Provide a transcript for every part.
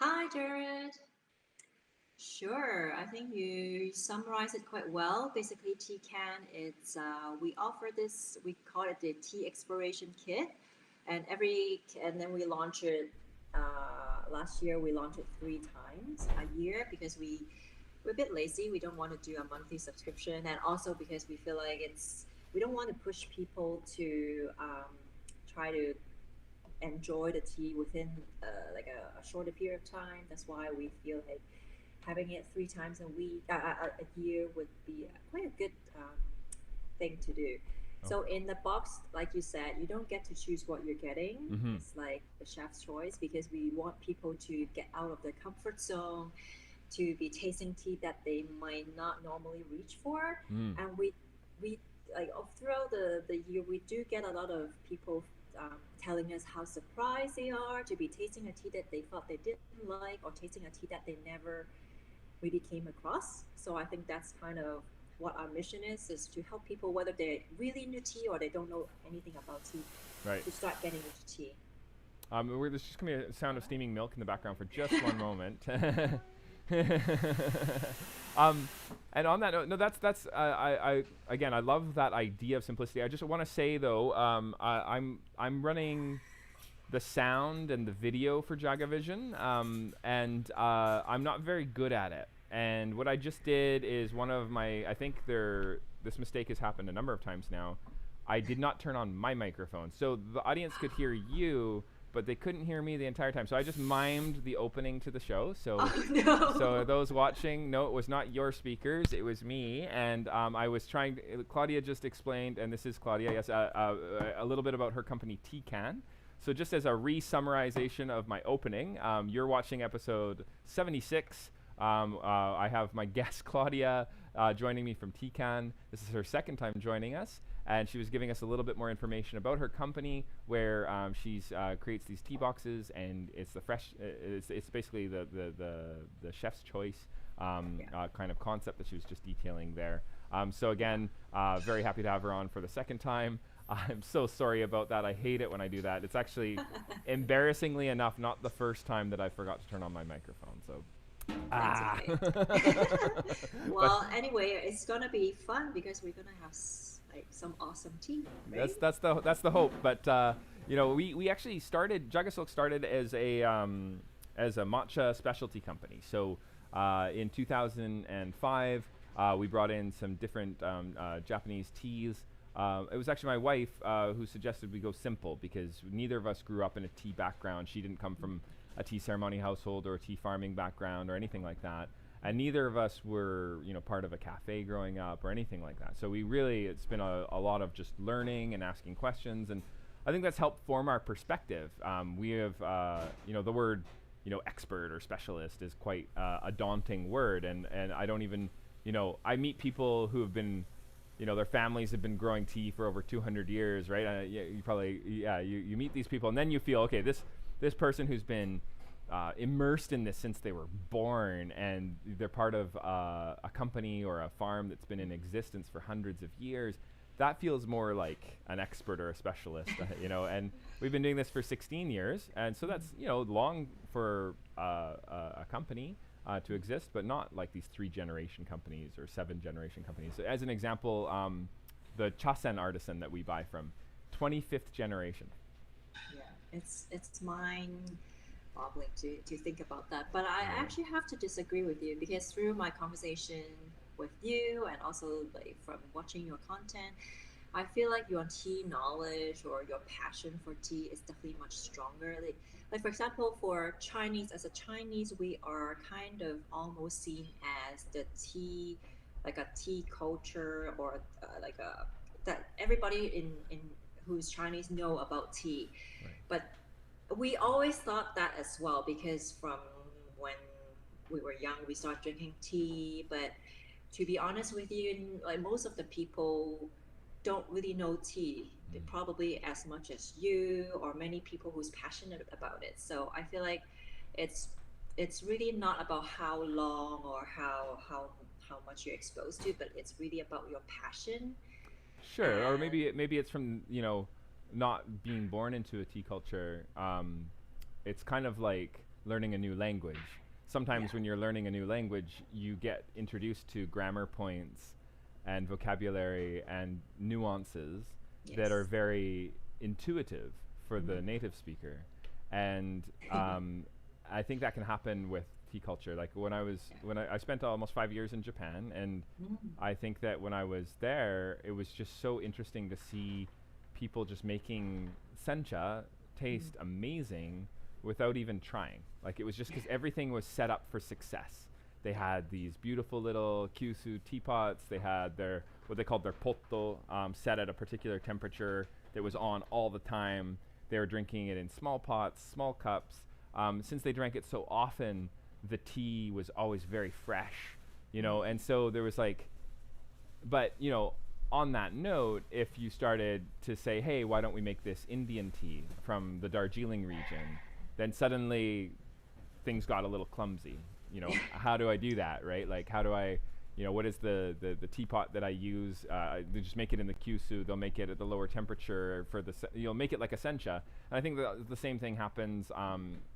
Hi, Jared. Sure, I think you summarized it quite well. Basically, TCAN, we offer this. We call it the Tea Exploration Kit, and then we launch it. Last year, we launched it 3 times a year because we're a bit lazy. We don't want to do a monthly subscription, and also because we feel like we don't want to push people to try to enjoy the tea within like a shorter period of time. That's why we feel like having it 3 times a year would be quite a good thing to do. So Okay. in the box, like you said, you don't get to choose what you're getting. Mm-hmm. It's like the chef's choice because we want people to get out of their comfort zone, to be tasting tea that they might not normally reach for. Mm. And we like throughout the year, we do get a lot of people telling us how surprised they are to be tasting a tea that they thought they didn't like or tasting a tea that they never really came across. So I think that's kind of what our mission is to help people, whether they're really into tea or they don't know anything about tea, Right. to start getting into tea. There's just gonna be a sound of steaming milk in the background for just one moment. um, and on that note, no, that's I again I love that idea of simplicity. I just want to say though, I'm running the sound and the video for JagaVision, and I'm not very good at it. And what I just did is one of my I think this mistake has happened a number of times now. I did not turn on my microphone, so the audience could hear you, but they couldn't hear me the entire time. So I just mimed the opening to the show. So, Oh so no. those watching, no, it was not your speakers, it was me, and I was trying. Claudia just explained, and this is Claudia, yes, a little bit about her company TCAN. So just as a re-summarization of my opening, you're watching episode 76. I have my guest Claudia joining me from TCAN. This is her second time joining us, and she was giving us a little bit more information about her company, where she's creates these tea boxes, and it's the fresh. It's basically the chef's choice Yeah. kind of concept that she was just detailing there. So again, very happy to have her on for the second time. I'm so sorry about that. I hate it when I do that. It's actually, embarrassingly enough, not the first time that I forgot to turn on my microphone. So, That's ah. okay. But Well, anyway, it's gonna be fun because we're gonna have like some awesome tea, right? that's the hope. But we actually started JagaSilk started as a matcha specialty company. So in 2005, we brought in some different Japanese teas. It was actually my wife who suggested we go simple because neither of us grew up in a tea background. She didn't come from a tea ceremony household or a tea farming background or anything like that. And neither of us were, part of a cafe growing up or anything like that. So it's been a lot of just learning and asking questions. And I think that's helped form our perspective. We have, the word, expert or specialist is quite a daunting word. And I don't even, I meet people who have been, their families have been growing tea for over 200 years, right? You meet these people and then you feel, okay, this person who's been immersed in this since they were born, and they're part of a company or a farm that's been in existence for hundreds of years. That feels more like an expert or a specialist, And we've been doing this for 16 years, and so that's long for a company to exist, but not like these 3-generation companies or 7-generation companies. So as an example, the Chasen artisan that we buy from, 25th generation. Yeah, it's mind-boggling to think about that. But I Right. actually have to disagree with you because through my conversation with you and also like from watching your content, I feel like your tea knowledge or your passion for tea is definitely much stronger. Like for example, for Chinese, as a Chinese, we are kind of almost seen as the tea, like a tea culture or like a that everybody in who's Chinese know about tea, Right. but we always thought that as well because from when we were young, we started drinking tea. But to be honest with you, like most of the people don't really know tea probably as much as you or many people who's passionate about it. So I feel like it's it's really not about how long or how much you're exposed to, but it's really about your passion. Sure, or And maybe it's from not being born into a tea culture. It's kind of like learning a new language. Sometimes Yeah. when you're learning a new language, you get introduced to grammar points and vocabulary and nuances that are Yes. very intuitive for the Mm. native speaker. And I think that can happen with tea culture. Like Yeah. when I spent almost 5 years in Japan, and Mm. I think that when I was there, it was just so interesting to see people just making sencha Mm. taste amazing without even trying. Like it was just because everything was set up for success. They Yeah. had these beautiful little kyusu teapots. They had their what they called their potto set at a particular temperature that was on all the time. They were drinking it in small pots, small cups. Since they drank it so often, the tea was always very fresh, you know. Mm. And so there was like, but you know, on that note, if you started to say, hey, why don't we make this Indian tea from the Darjeeling region, then suddenly things got a little clumsy. You know, how do I do that, right? Like, how do I, you know, what is the teapot that I use? They just make it in the kyusu. They'll make it at the lower temperature for the, you'll make it like a sencha. And I think the same thing happens,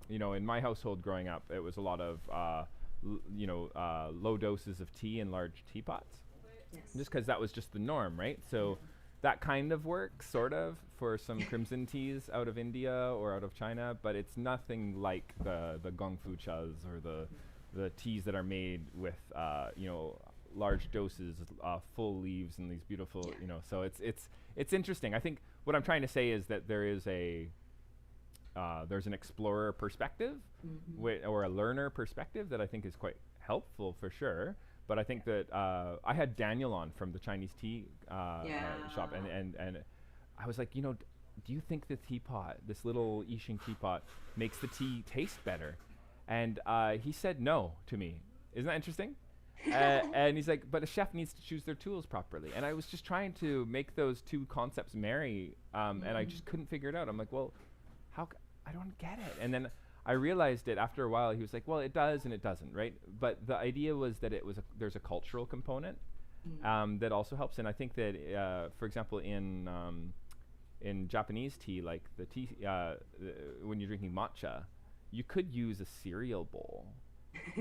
you know, in my household growing up. It was a lot of, low doses of tea in large teapots, Yes. just because that was just the norm, right? So that kind of works, sort of, for some crimson teas out of India or out of China, but it's nothing like the gongfu chas or the teas that are made with large doses, full leaves and these beautiful, Yeah. you know. So it's interesting. I think what I'm trying to say is that there's an explorer perspective Mm-hmm. or a learner perspective that I think is quite helpful for sure. But I think that I had Daniel on from the Chinese tea Yeah. shop, and I was like, you know, do you think the teapot, this little Yixing teapot, makes the tea taste better? And he said no to me. Isn't that interesting? And he's like, but a chef needs to choose their tools properly. And I was just trying to make those two concepts marry, and I just couldn't figure it out. I'm like, well, I don't get it. And then I realized it after a while. He was like, well, it does and it doesn't, right? But the idea was that there's a cultural component Mm. that also helps. And I think that, for example, in Japanese tea, like the tea, when you're drinking matcha, you could use a cereal bowl,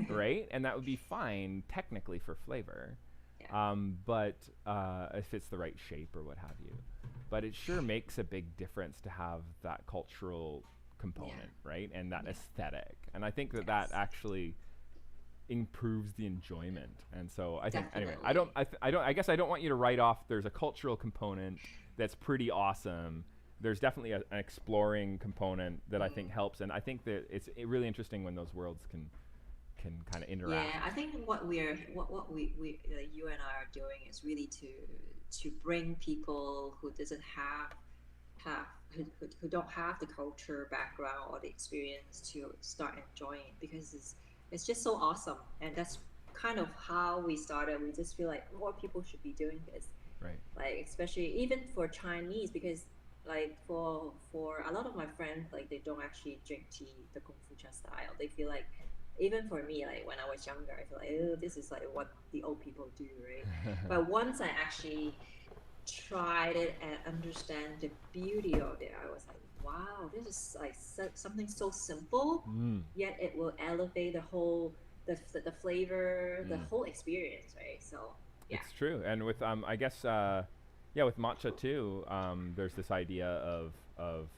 right? And that would be fine technically for flavor, Yeah. but if it's the right shape or what have you. But it sure makes a big difference to have that cultural component, right? And that Yeah. aesthetic. And I think that Yes. actually improves the enjoyment. And so I think anyway, Definitely. I guess I don't want you to write off there's a cultural component that's pretty awesome. There's definitely an exploring component that I Mm. think helps, and I think that it's really interesting when those worlds can kind of interact. Yeah, I think what you and I are doing is really to bring people who doesn't have who don't have the culture background or the experience to start enjoying it because it's just so awesome, and that's kind of how we started. We just feel like more people should be doing this, Right. like especially even for Chinese, because like for a lot of my friends, like they don't actually drink tea the Kung Fu Cha style. They feel like, even for me, like when I was younger, I feel like, oh, this is like what the old people do, right? But once I actually tried it and understand the beauty of it, I was like, wow, this is like something so simple, Mm. yet it will elevate the whole the flavor, the Mm. whole experience, right? So yeah. It's true, and with I guess yeah, with matcha too. There's this idea of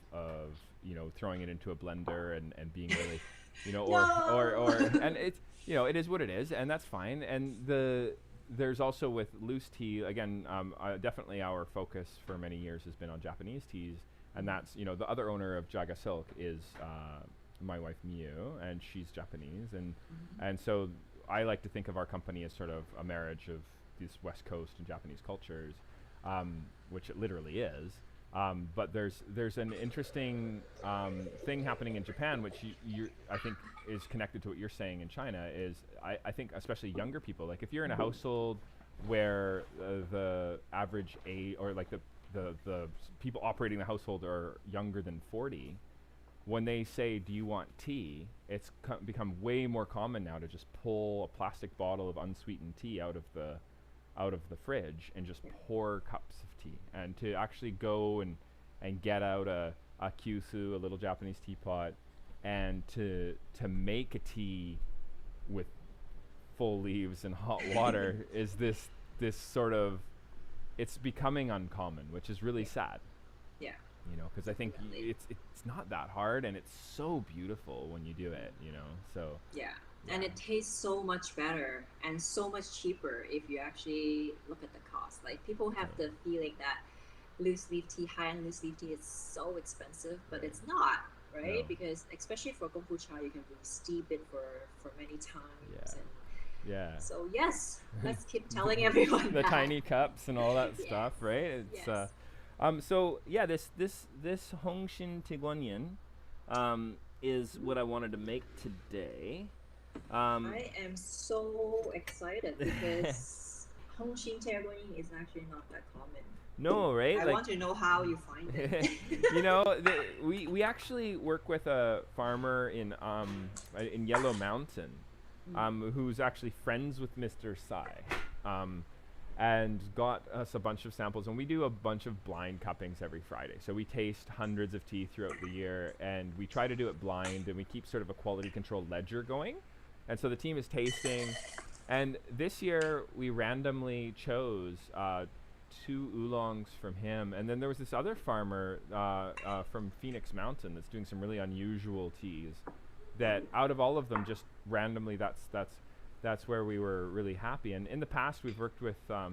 throwing it into a blender and being really, or No. and it's it is what it is, and that's fine. And there's also with loose tea again. Definitely our focus for many years has been on Japanese teas, and that's the other owner of JagaSilk is my wife Miu, and she's Japanese, and so I like to think of our company as sort of a marriage of these West Coast and Japanese cultures, which it literally is. But there's an interesting thing happening in Japan, which I think is connected to what you're saying in China. Is I think especially younger people, like if you're in a household where the average age or like the people operating the household are younger than 40, when they say, "Do you want tea?" It's become way more common now to just pull a plastic bottle of unsweetened tea out of the fridge and just Yeah. pour cups of tea, and to actually go and get out a kyusu, a little Japanese teapot, and to make a tea with full leaves and hot water is this sort of, it's becoming uncommon, which is really sad. Yeah. You know, because I think it's not that hard, and it's so beautiful when you do it. You know, so Yeah. And it tastes so much better and so much cheaper if you actually look at the cost. Like people have the feeling that loose leaf tea, high-end loose leaf tea is so expensive, but it's not, right? No. Because especially for kombucha, you can really steep it for many times. Yeah. And Yeah. so yes, let's keep telling everyone the that. tiny cups and all that Yes. stuff, right? It's Yes. so yeah, this Hongshin Tiguanyin is what I wanted to make today. I am so excited because Hongshin Terguin is actually not that common. No, right? I want to know how you find it. You know, we actually work with a farmer in Yellow Mountain, who's actually friends with Mr. Sai, and got us a bunch of samples. And we do a bunch of blind cuppings every Friday. So we taste hundreds of tea throughout the year, and we try to do it blind, and we keep sort of a quality control ledger going. And so the team is tasting, and this year we randomly chose 2 oolongs from him, and then there was this other farmer from Phoenix Mountain that's doing some really unusual teas. That out of all of them, just randomly, that's where we were really happy. And in the past, we've worked with her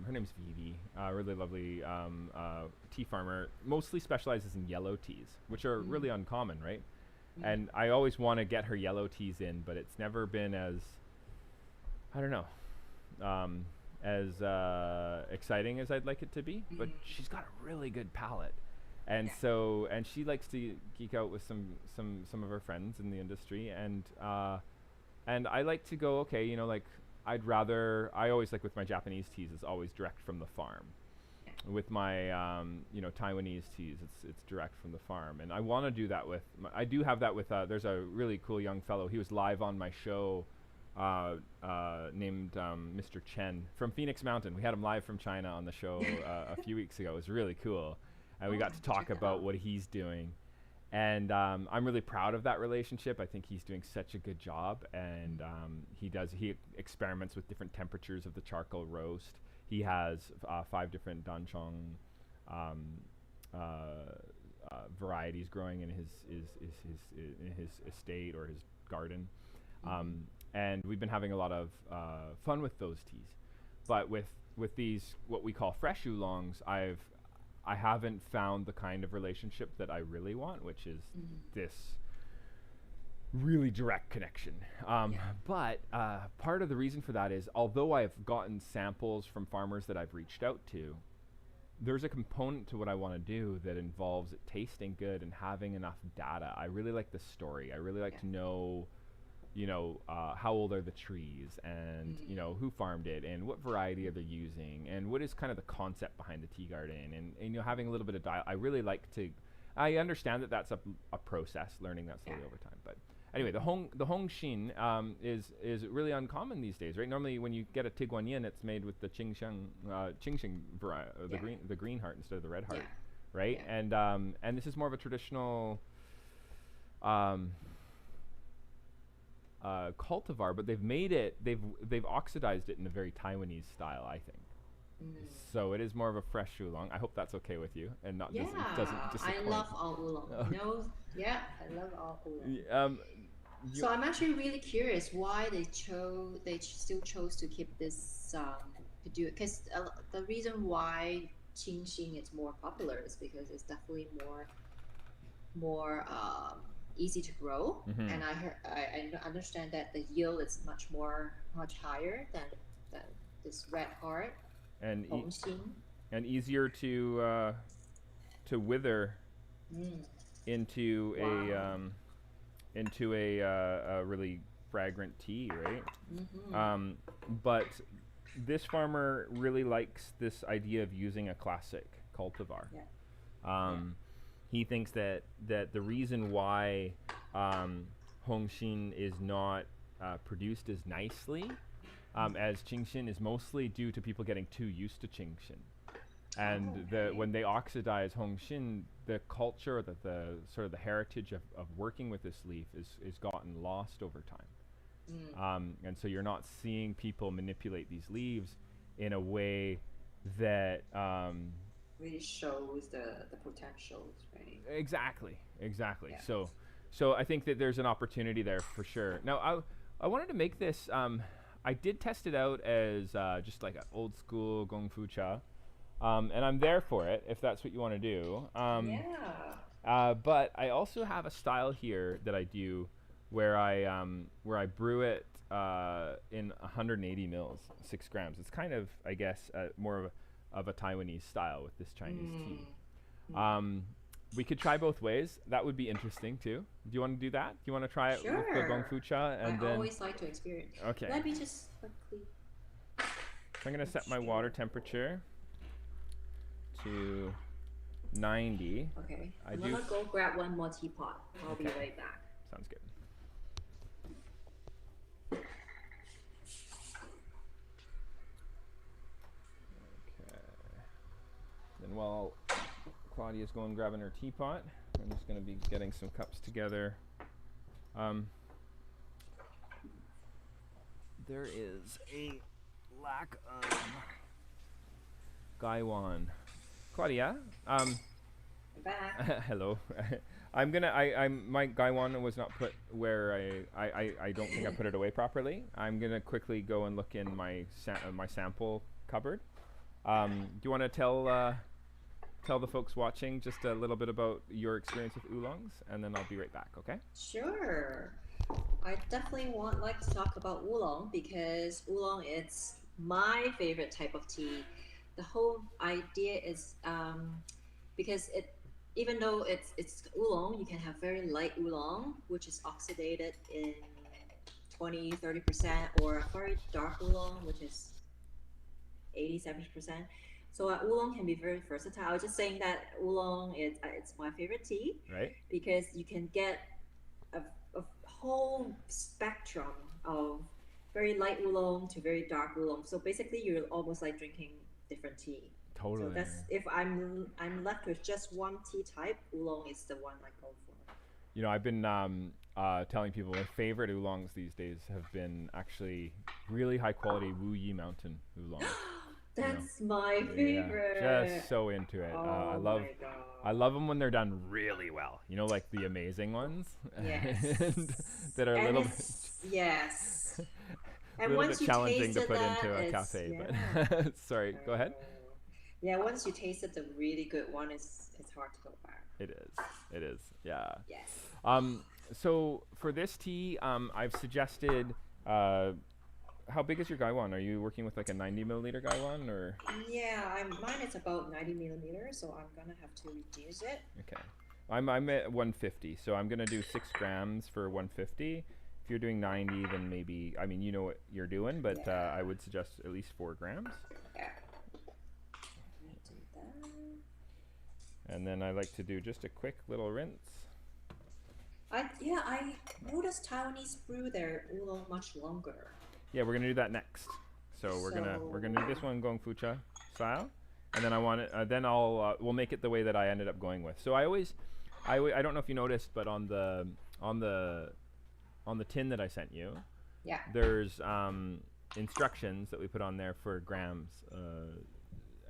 name's Vivi, really lovely tea farmer, mostly specializes in yellow teas, which are really uncommon, right? And I always want to get her yellow teas in, but it's never been as, I don't know, as exciting as I'd like it to be. But she's got a really good palate, and and she likes to geek out with some of her friends in the industry, and I like to go, okay, you know, like I always like with my Japanese teas, it's always direct from the farm. With my you know, Taiwanese teas, it's direct from the farm, and I want to do that with I do have that with there's a really cool young fellow. He was live on my show named Mr. Chen from Phoenix Mountain. We had him live from China on the show a few weeks ago. It was really cool, and we got to talk about what he's doing, and I'm really proud of that relationship. I think he's doing such a good job, and he experiments with different temperatures of the charcoal roast. He has 5 different danchong varieties growing in his estate or his garden, and we've been having a lot of fun with those teas. But with these what we call fresh oolongs, I haven't found the kind of relationship that I really want, which is this really direct connection. But part of the reason for that is, although I've gotten samples from farmers that I've reached out to, there's a component to what I want to do that involves it tasting good and having enough data. I really like the story. I really like to know, you know, how old are the trees, and you know, who farmed it, and what variety are they using, and what is kind of the concept behind the tea garden, and you know, having a little bit of I really like to. I understand that that's a process, learning that slowly over time, but. Anyway, the Hongshin is really uncommon these days, right? Normally, when you get a Tiguanyin, it's made with the Qingsheng variety, the green heart instead of the red heart, right? Yeah. And this is more of a traditional cultivar, but they've oxidized it in a very Taiwanese style, I think. So it is more of a fresh oolong. I hope that's okay with you, and not doesn't disappoint. I love all oolong. No, I love all oolong. So I'm actually really curious why they still chose to keep this to do it, because the reason why Qingxing is more popular is because it's definitely more easy to grow, and I understand that the yield is much higher than this red heart. And easier to wither into a really fragrant tea, right? But this farmer really likes this idea of using a classic cultivar. He thinks that the reason why Hongshin is not produced as nicely as Qingxin is mostly due to people getting too used to Qingxin. And when they oxidize Hongshin, the culture, the sort of the heritage of working with this leaf is gotten lost over time. And so you're not seeing people manipulate these leaves in a way that really shows the potentials, right? Exactly. Yes. So I think that there's an opportunity there for sure. Now I wanted to make this. I did test it out as just like an old school Gong Fu Cha, and I'm there for it if that's what you want to do. But I also have a style here that I do where I brew it in 180 mils, 6 grams. It's kind of, I guess, more of a Taiwanese style with this Chinese tea. We could try both ways. That would be interesting too. Do you want to do that? Do you want to try it with the Gong Fu Cha? And I always like to experience. Okay. Let me just quickly. So I'm going to set my water temperature to 90. Okay. I'm going to go grab one more teapot. I'll be right back. Sounds good. Then while Claudia's going grabbing her teapot, I'm just going to be getting some cups together. There is a lack of Guan. Claudia, back. hello. My Guan was not put where I don't think I put it away properly. I'm gonna quickly go and look in my sample cupboard. Do you want to tell the folks watching just a little bit about your experience with oolongs, and then I'll be right back, okay? Sure. I definitely like to talk about oolong because oolong is my favorite type of tea. The whole idea is because even though it's oolong, you can have very light oolong, which is oxidated in 20-30%, or a very dark oolong, which is 80-70%. So oolong can be very versatile. I was just saying that oolong it's my favorite tea, right? Because you can get a whole spectrum of very light oolong to very dark oolong. So basically, you're almost like drinking different tea. Totally. So that's if I'm left with just one tea type, oolong is the one I go for. You know, I've been telling people my favorite oolongs these days have been actually really high quality Wu Yi Mountain oolongs. That's my favorite. Yeah, just so into it. I love them when they're done really well. You know, like the amazing ones. Yes. that are a little bit. Yes. And once you challenging to put into a cafe. Yeah. But sorry, go ahead. Yeah, once you tasted the really good one, it's hard to go back. It is. Yeah. Yes. So for this tea, I've suggested. How big is your Guan? Are you working with like a 90 milliliter Guan or? Yeah, mine is about 90 millimeters, so I'm gonna have to reduce it. Okay, I'm at 150, so I'm gonna do 6 grams for 150. If you're doing 90, then maybe you know what you're doing, but I would suggest at least 4 grams. Yeah. Do that. And then I like to do just a quick little rinse. I noticed Taiwanese brew their oolong much longer. Yeah, we're gonna do that next. So we're gonna do this one Gong Fu Cha style, and then I want it. Then we'll make it the way that I ended up going with. So I don't know if you noticed, but on the tin that I sent you, there's instructions that we put on there for grams,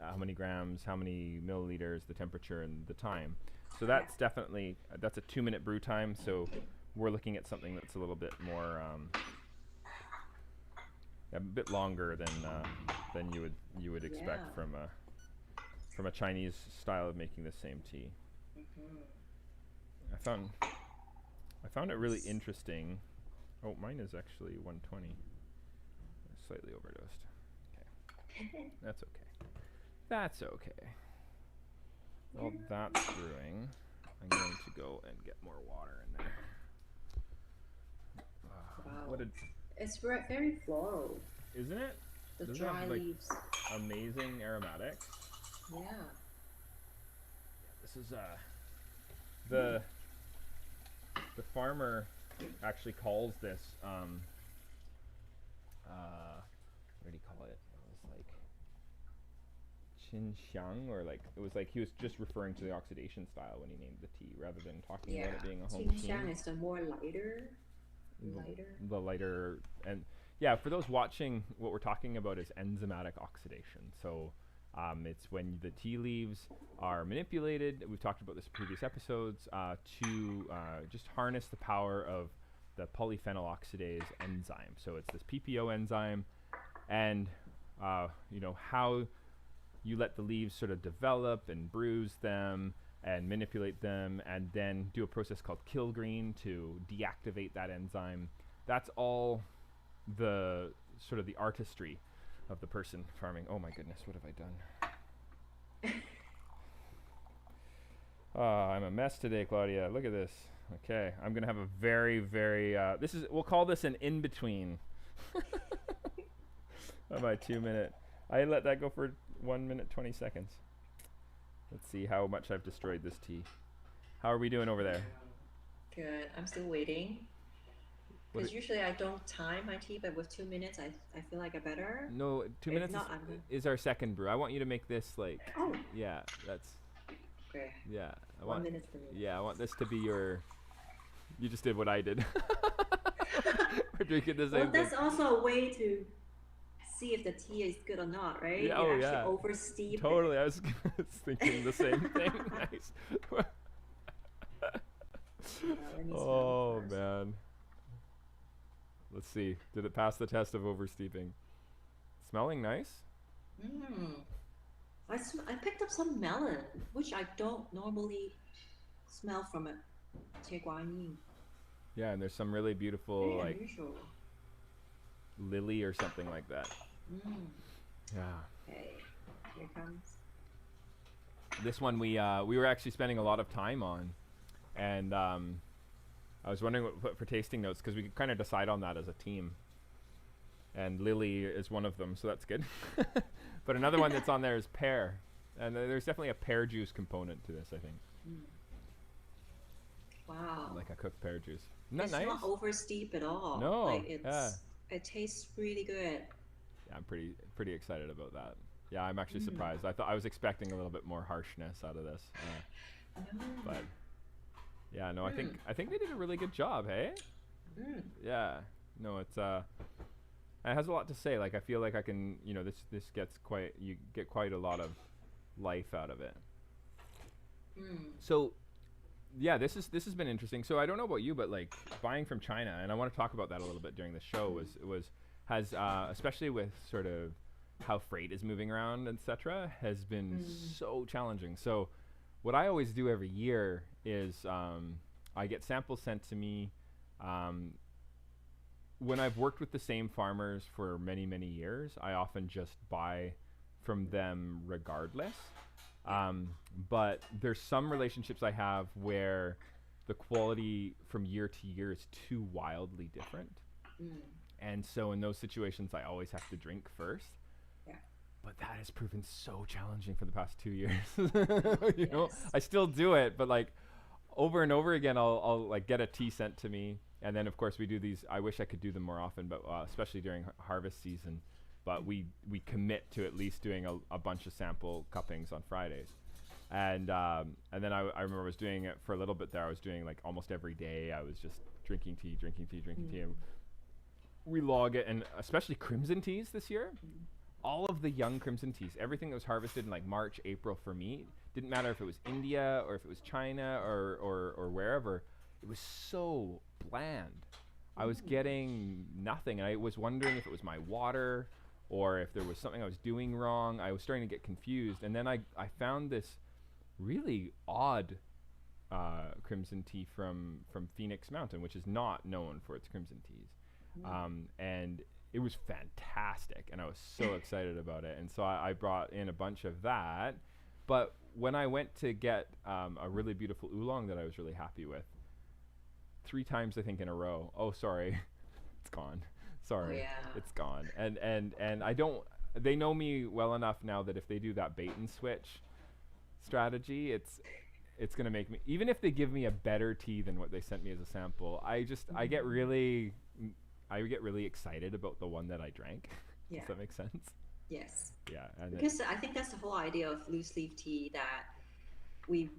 how many grams, how many milliliters, the temperature, and the time. So that's definitely that's a 2-minute brew time. So we're looking at something that's a little bit more. A bit longer than you would expect from a Chinese style of making the same tea. Mm-hmm. I found it really interesting. Oh, mine is actually 120. Slightly overdosed. Okay, that's okay. While that's brewing, I'm going to go and get more water in there. Wow. It's very floral. Isn't it? The Doesn't dry have, leaves. Amazing aromatics. Yeah. This is the farmer actually calls this what do you call it? It was like Xinxiang, or like it was like he was just referring to the oxidation style when he named the tea, rather than talking Yeah. about it being a home Xinxiang team. is the more lighter. The lighter, and yeah, for those watching, what we're talking about is enzymatic oxidation. So it's when the tea leaves are manipulated. We've talked about this in previous episodes to just harness the power of the polyphenol oxidase enzyme. So it's this PPO enzyme, and you know how you let the leaves sort of develop and bruise them and manipulate them, and then do a process called kill green to deactivate that enzyme. That's all the sort of the artistry of the person farming. Oh my goodness, what have I done? I'm a mess today, Claudia. Look at this. Okay, I'm gonna have a very, very. We'll call this an in-between. My 2 minute. I let that go for 1 minute 20 seconds. Let's see how much I've destroyed this tea. How are we doing over there? Good. I'm still waiting. Because usually I don't time my tea, but with 2 minutes, I feel like I better. No, 2 minutes not, is our second brew. I want you to make this like. Oh. Yeah, that's. Okay. Yeah. 1 minute for me. Yeah, I want this to be your. You just did what I did. We're drinking the same thing. That's also a way to see if the tea is good or not, right? Yeah, you actually oversteep totally. it. I was thinking the same thing. Nice. Oh man. Let's see. Did it pass the test of oversteeping? Smelling nice? I picked up some melon, which I don't normally smell from it. Guan. Yeah, and there's some really beautiful Very like unusual. lily or something like that. Yeah. Okay, here comes. This one we were actually spending a lot of time on, and I was wondering what to put for tasting notes, because we could kind of decide on that as a team. And lily is one of them, so that's good. But another one that's on there is pear, and there's definitely a pear juice component to this, I think. Wow. Like a cooked pear juice. Isn't that it's nice? not over steep at all. No. Like it tastes really good. Yeah, I'm pretty excited about that. Yeah, I'm actually surprised. I was expecting a little bit more harshness out of this. But yeah, no, I think they did a really good job, hey? Yeah. No, it's it has a lot to say. Like, I feel like I can, you know, this gets you get quite a lot of life out of it. So yeah, this has been interesting. So I don't know about you, but like buying from China, and I want to talk about that a little bit during the show, has especially with sort of how freight is moving around, etc., has been so challenging. So what I always do every year is I get samples sent to me. When I've worked with the same farmers for many, many years, I often just buy from them regardless. But there's some relationships I have where the quality from year to year is too wildly different. And so in those situations, I always have to drink first. Yeah. But that has proven so challenging for the past 2 years. You know, I still do it, but like over and over again, I'll like get a tea sent to me. And then of course we do these, I wish I could do them more often, but especially during harvest season. But we commit to at least doing a bunch of sample cuppings on Fridays. And then I remember I was doing it for a little bit there. I was doing like almost every day. I was just drinking tea. And we log it, and especially crimson teas this year. All of the young crimson teas, everything that was harvested in like March, April for me, didn't matter if it was India or if it was China or wherever, it was so bland. I was getting nothing, and I was wondering if it was my water or if there was something I was doing wrong. I was starting to get confused, and then I found this really odd crimson tea from Phoenix Mountain, which is not known for its crimson teas. And it was fantastic, and I was so excited about it. And so I brought in a bunch of that. But when I went to get a really beautiful oolong that I was really happy with, 3 times I think in a row, oh sorry, it's gone. Sorry, it's gone. And I don't. They know me well enough now that if they do that bait and switch strategy, it's gonna make me. Even if they give me a better tea than what they sent me as a sample, I get really excited about the one that I drank. Does that make sense? Yes. Yeah, and Because I think that's the whole idea of loose leaf tea, that we,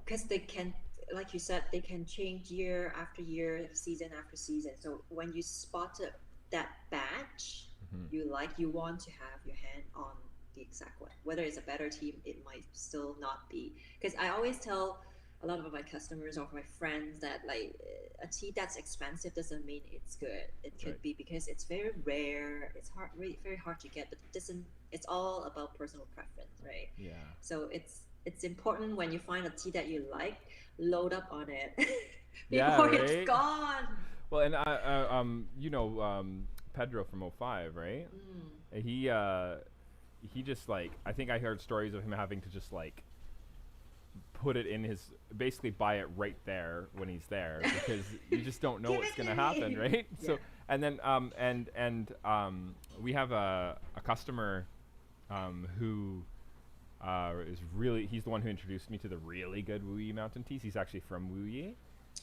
because they can, like you said, they can change year after year, season after season. So when you spotted that batch mhm. you like, you want to have your hand on the exact one. Whether it's a better tea, it might still not be. Because I always tell a lot of my customers or my friends that like a tea that's expensive doesn't mean it's good. It Right. could be because it's very rare. It's hard, really, very hard to get, but it doesn't. It's all about personal preference, right? Yeah. So it's important when you find a tea that you like, load up on it Yeah, before it's right? gone. Well, and you know, Pedro from '05, right? Mm. He just like, I think I heard stories of him having to just like put it in his, basically buy it right there when he's there, because you just don't know Give what's it going to to happen, me. right? Yeah. So and then we have a customer who is really, he's the one who introduced me to the really good Wuyi mountain teas. He's actually from Wuyi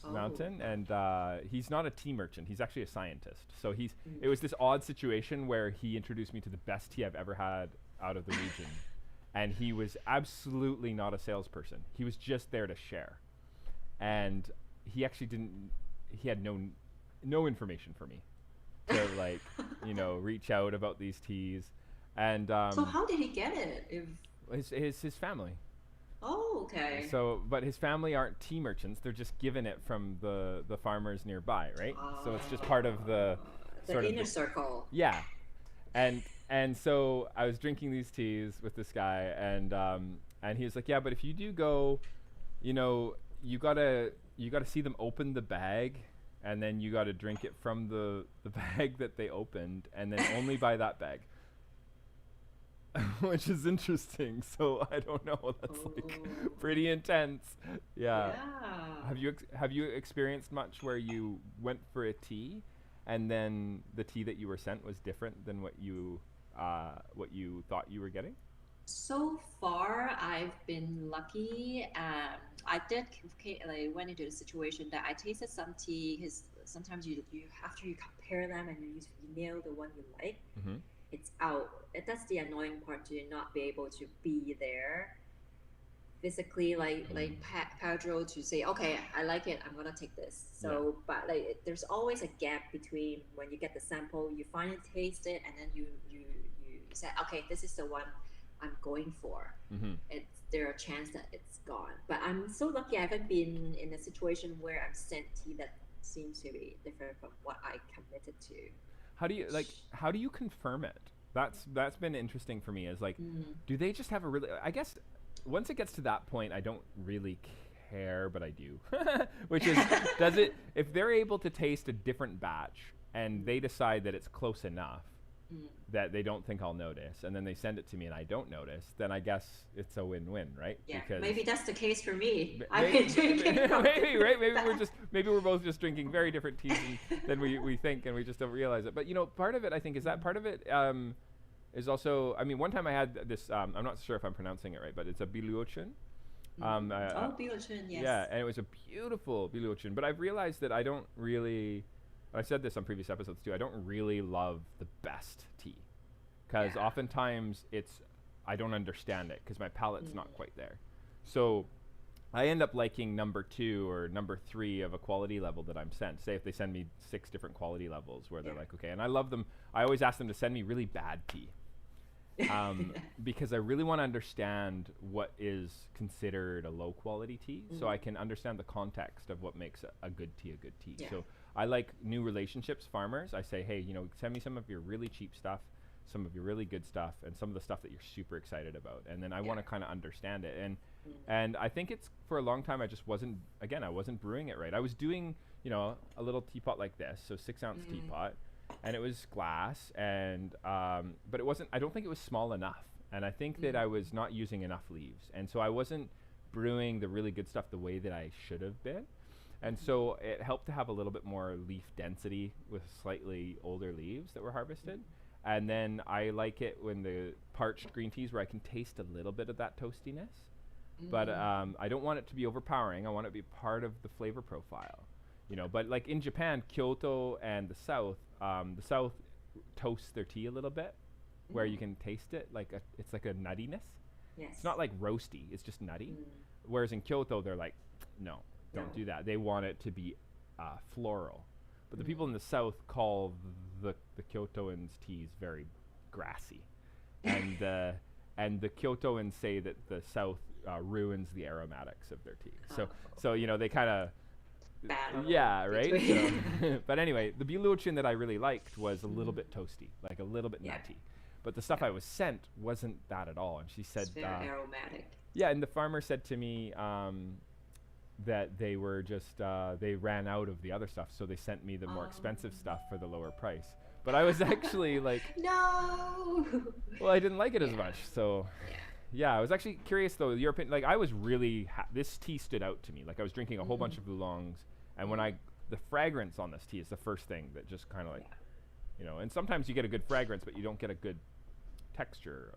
Oh. mountain, and he's not a tea merchant, he's actually a scientist. So he's, Mm. it was this odd situation where he introduced me to the best tea I've ever had out of the region. And he was absolutely not a salesperson, he was just there to share. And he actually didn't, he had no information for me to like, you know, reach out about these teas. And So how did he get it? If his family. Oh, okay. So, but his family aren't tea merchants, they're just given it from the farmers nearby, right? So it's just part of the sort The of inner circle. yeah. And so I was drinking these teas with this guy, and he was like, yeah, but if you do go, you know, you gotta see them open the bag, and then you gotta drink it from the bag that they opened, and then only buy that bag. Which is interesting. So I don't know. That's like Oh. pretty intense. Yeah. Yeah. Have you experienced much where you went for a tea, and then the tea that you were sent was different than what you thought you were getting? So far, I've been lucky. I did like went into the situation that I tasted some tea, because sometimes you after you compare them and you nail the one you like, Mm-hmm. it's out. That's the annoying part, to not be able to be there physically, like Pedro, to say, okay, I like it, I'm gonna take this. Yeah. So, but like, there's always a gap between when you get the sample, you finally taste it, and then you say, okay, this is the one I'm going for. Mm-hmm. There are a chance that it's gone. But I'm so lucky I haven't been in a situation where I'm sent tea that seems to be different from what I committed to. How do you confirm it? That's been interesting for me, is like, Mm. do they just have a really, I guess once it gets to that point I don't really care, but I do. Which is, does it, if they're able to taste a different batch and they decide that it's close enough Mm. that they don't think I'll notice, and then they send it to me and I don't notice, then I guess it's a win-win, right? Yeah, Because maybe that's the case for me. Ma- I've may- been drinking from maybe, right? that. Maybe we're both just drinking very different teas than we think, and we just don't realize it. But you know, part of it, I think, is that part of it is also. I mean, one time I had this. I'm not sure if I'm pronouncing it right, but it's a biluochun. Oh, Biochun, yes. Yeah, and it was a beautiful biluochun. But I've realized that I don't really. I said this on previous episodes too. I don't really love the best tea, because Yeah. oftentimes I don't understand it because my palate's not Mm. quite there. So I end up liking number 2 or number 3 of a quality level that I'm sent. Say if they send me 6 different quality levels where they're Yeah. like, okay, and I love them. I always ask them to send me really bad tea. Because I really want to understand what is considered a low quality tea, so I can understand the context of what makes a good tea a good tea. Yeah. So I like new relationships, farmers. I say, hey, you know, send me some of your really cheap stuff, some of your really good stuff, and some of the stuff that you're super excited about, and then I want to kind of understand it. And I think it's, for a long time I just wasn't, again, I wasn't brewing it right. I was doing, you know, a little teapot like this, so 6-ounce teapot, and it was glass, and but it wasn't, I don't think it was small enough, and I think that I was not using enough leaves, and so I wasn't brewing the really good stuff the way that I should have been. And so it helped to have a little bit more leaf density with slightly older leaves that were harvested. And then I like it when the parched green teas, where I can taste a little bit of that toastiness. But I don't want it to be overpowering. I want it to be part of the flavor profile. You know, but like in Japan, Kyoto and the South toast their tea a little bit. where you can taste it, it's like a nuttiness. Yes. It's not like roasty, it's just nutty. Mm. Whereas in Kyoto, they're like, no, don't No. do that. They want it to be floral. But the Mm. people in the south call the Kyotoans' teas very grassy. And the Kyotoans say that the south ruins the aromatics of their tea. So they kind of Battle yeah, right. between- So, but anyway, the Buluchin that I really liked was a little bit toasty, like a little bit Yeah. nutty. But the stuff I was sent wasn't that at all. And she said, It's very aromatic. yeah, and the farmer said to me that they were just they ran out of the other stuff, so they sent me the more expensive stuff for the lower price. But I was actually like, No. well, I didn't like it as Yeah. much, so. Yeah. Yeah, I was actually curious though. Your opinion, like I was really this tea stood out to me. Like I was drinking a whole bunch of Wulongs, and when the fragrance on this tea is the first thing that just kind of like, and sometimes you get a good fragrance, but you don't get a good texture,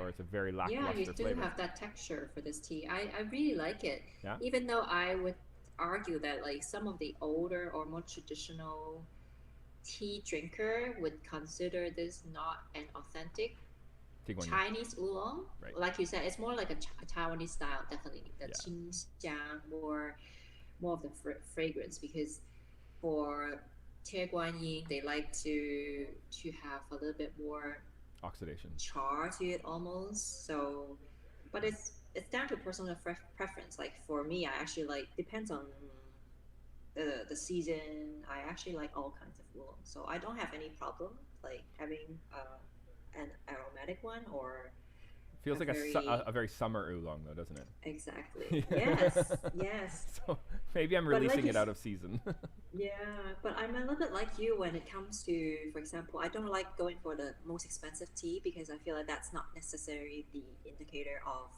or it's a very lackluster Yeah, you do flavor. have that texture for this tea. I really like it. Yeah? Even though I would argue that like some of the older or more traditional tea drinker would consider this not an authentic Tigwan. Chinese oolong. Right. Like you said, it's more like a Taiwanese style, definitely. The Yeah. Qingxiang, more of the fragrance, because for Tie Guan Yin, they like to have a little bit more Oxidation. char to it almost. So, but it's down to personal preference. Like for me, I actually like, depends on the season. I actually like all kinds of oolong, so I don't have any problem like having an aromatic one or Feels a like very- a very summer oolong though, doesn't it? exactly. Yes. So maybe I'm But like releasing you it out of season. Yeah, but I'm a little bit like you when it comes to, for example, I don't like going for the most expensive tea because I feel like that's not necessarily the indicator of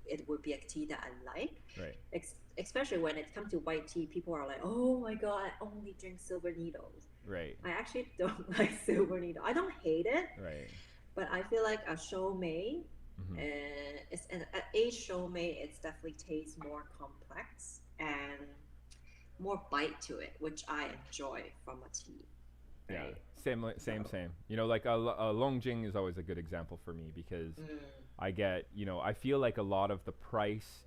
it would be a tea that I like. Right. Especially when it comes to white tea, people are like, "Oh my god, I only drink silver needles." Right. I actually don't like silver needle. I don't hate it, Right. but I feel like a show mei, Mhm. it's an aged show mei. It's definitely tastes more complex and more bite to it, which I enjoy from a tea. Yeah. Right? Same. Like a Longjing is always a good example for me because I get, I feel like a lot of the price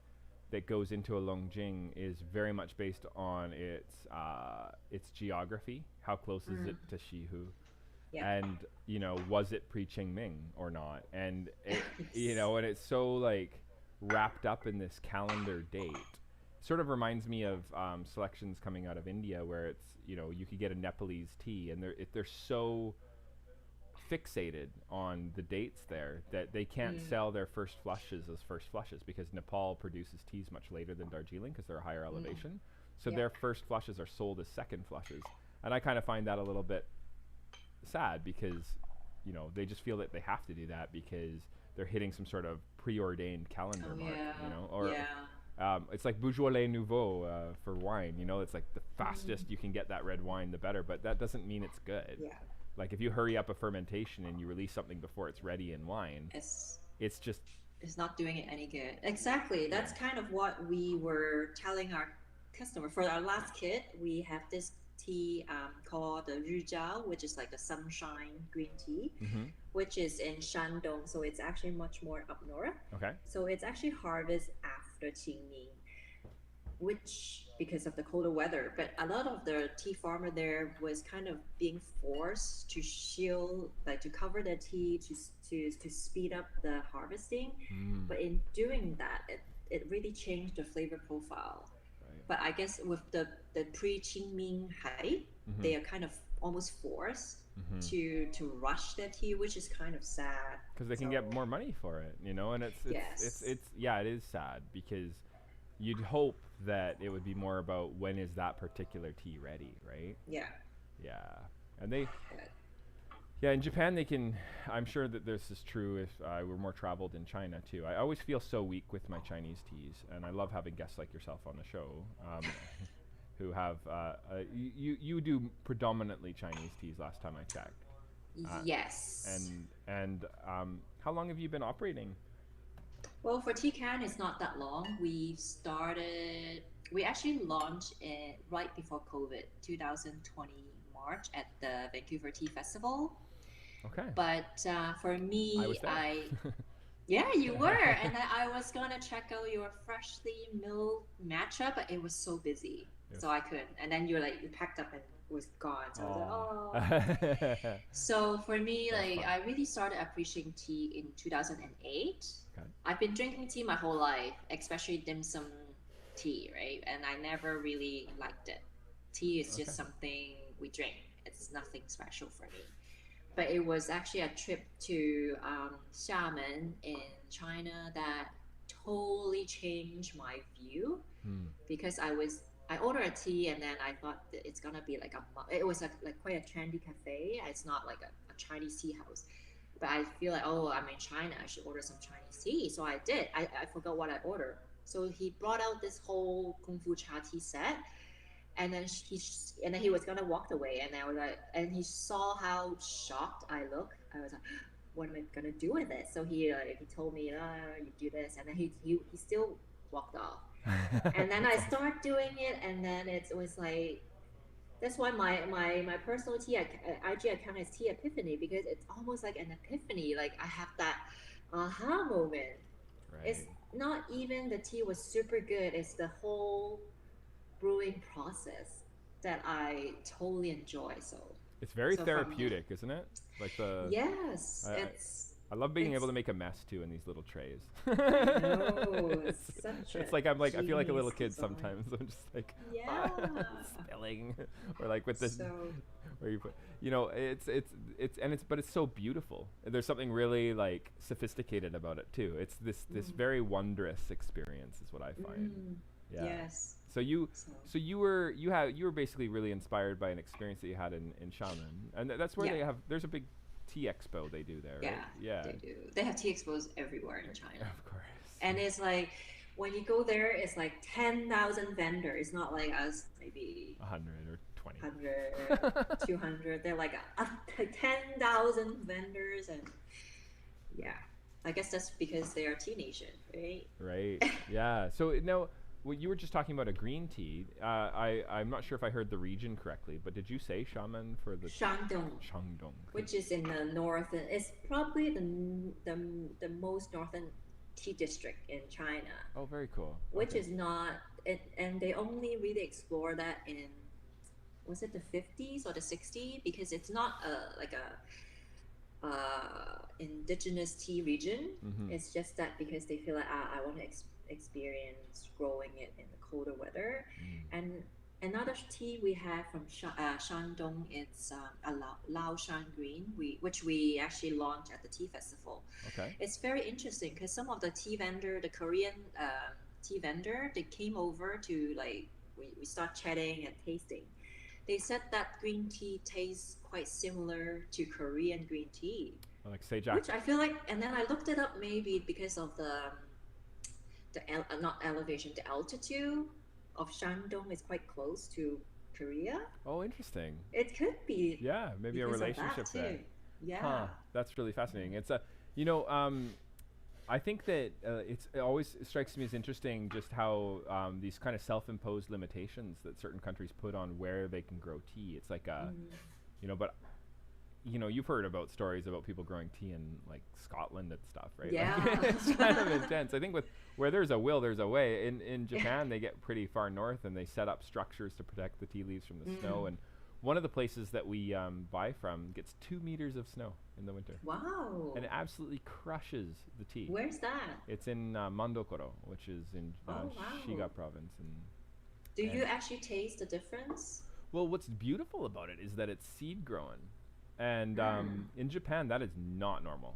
that goes into a Longjing is very much based on its geography. How close is it to Shihu? Yeah. And, was it pre-Qingming or not? And, and it's so like wrapped up in this calendar date. Sort of reminds me of selections coming out of India where it's, you could get a Nepalese tea and they're so fixated on the dates there that they can't sell their first flushes as first flushes because Nepal produces teas much later than Darjeeling because they're a higher elevation. So their first flushes are sold as second flushes. And I kind of find that a little bit sad because, they just feel that they have to do that because they're hitting some sort of preordained calendar mark, or it's like Beaujolais Nouveau for wine, it's like the fastest you can get that red wine, the better, but that doesn't mean it's good. Yeah. Like if you hurry up a fermentation and you release something before it's ready in wine, it's just... It's not doing it any good. Exactly. That's kind of what we were telling our customer. For our last kit, we have this tea called the Rujiao, which is like the sunshine green tea, which is in Shandong. So it's actually much more up north. Okay. So it's actually harvest after Qingming, which because of the colder weather. But a lot of the tea farmer there was kind of being forced to shield, like to cover their tea to speed up the harvesting. But in doing that, it really changed the flavor profile. Right. But I guess with the pre-Qingming Hai, they are kind of almost forced to rush their tea, which is kind of sad. Because they can get more money for it, and it is sad because you'd hope that it would be more about when is that particular tea ready, right? Yeah. And in Japan they can, I'm sure that this is true if I were more traveled in China too. I always feel so weak with my Chinese teas, and I love having guests like yourself on the show who have, you do predominantly Chinese teas last time I checked. Yes. And how long have you been operating? Well, for Tecan, it's not that long. We actually launched it right before COVID, 2020 March at the Vancouver Tea Festival. Okay. But for I me, was there. yeah, you were, and then I was gonna check out your freshly milled matcha, but it was so busy, Yes. so I couldn't. And then you packed up and it was gone. So I was like, Oh. oh. So for me, That's like fun. I really started appreciating tea in 2008. Okay. I've been drinking tea my whole life, especially dim sum tea, right? And I never really liked it. Tea is Okay. just something we drink. It's nothing special for me. But it was actually a trip to Xiamen in China that totally changed my view Hmm. because I ordered a tea and then I thought that it's gonna be like it was like quite a trendy cafe. It's not like a Chinese tea house, but I feel like, oh, I'm in China, I should order some Chinese tea. So I did. I forgot what I ordered. So he brought out this whole kung fu cha tea set, and then he was gonna walk away, and I was like, and he saw how shocked I look. I was like, what am I gonna do with it? So he told me, you do this, and then he still walked off. And then That's I awesome. start doing it, and then it was like that's why my personal IG account is Tea Epiphany, because it's almost like an epiphany. Like I have that aha moment. It's Right. not even the tea was super good. It's the whole brewing process that I totally enjoy. It's very So from there, therapeutic, isn't it? Like the yes, I, I I love being able it's to make a mess too in these little trays. I know it's, such a it's like I'm like I feel like a genius little kid design. sometimes. I'm just like Yeah. spilling, or like with the So where you put it's but it's so beautiful. There's something really like sophisticated about it too. It's this mm, very wondrous experience is what I find. mm, Yeah. yes. So you So so you were basically really inspired by an experience that you had in Xiamen, and that's where yeah. they have there's a big tea expo they do there, right? Yeah, Yeah. they do. They have tea expos everywhere in China. Of course. And it's like when you go there, it's like 10,000 vendors. It's not like us, maybe 120. 100, 200. They're like 10,000 vendors. And yeah, I guess that's because they are tea nation, right? Right. Yeah. So now, well, you were just talking about a green tea. I'm not sure if I heard the region correctly, but did you say shaman for the Shandong, Shandong? which is in the north. It's probably the most northern tea district in China, Oh, very cool. which Okay. is not it, and they only really explore that in was it the 50s or the 60s, because it's not like a indigenous tea region. Mm-hmm. It's just that because they feel like I want to experience growing it in the colder weather. Mm. And another tea we have from Shandong, it's a Lao Shan Green, which we actually launched at the tea festival. Okay. It's very interesting because some of the tea vendor, the Korean tea vendor, they came over to like we start chatting and tasting. They said that green tea tastes quite similar to Korean green tea, Like Sejak. which I feel like. And then I looked it up, maybe because of not elevation, the altitude of Shandong is quite close to Korea. Oh, interesting. It could be Yeah, maybe a because of that relationship there. too. Yeah. Huh. That's really fascinating. It's a, you know, I think that it always strikes me as interesting just how these kind of self-imposed limitations that certain countries put on where they can grow tea. It's like a, Mm. but you've heard about stories about people growing tea in like Scotland and stuff, right? Yeah. Like, it's kind of intense. I think with where there's a will, there's a way. In Japan, they get pretty far north and they set up structures to protect the tea leaves from the snow. And one of the places that we buy from gets 2 meters of snow in the winter, Wow. and it absolutely crushes the tea. Where's that? It's in Mandokoro, which is in Oh, wow. Shiga province, Do you and actually taste the difference? well, what's beautiful about it is that it's seed grown. And Mm. in Japan, that is not normal.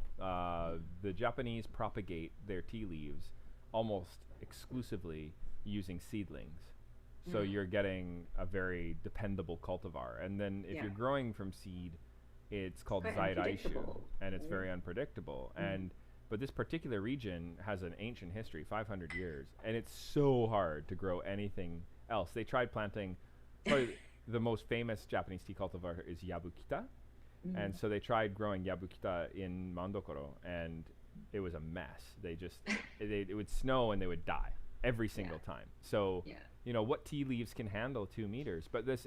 The Japanese propagate their tea leaves almost exclusively using seedlings. So Mm. you're getting a very dependable cultivar. And then if Yeah. you're growing from seed, it's called Quite Zaidaishu, unpredictable. and it's very Mm. unpredictable. Mm. But this particular region has an ancient history, 500 years, and it's so hard to grow anything else. They tried planting, probably the most famous Japanese tea cultivar is Yabukita, and Mm. so they tried growing Yabukita in Mandokoro, and it was a mess. They just, it would snow and they would die every single time. So, Yeah. what tea leaves can handle 2 meters? But this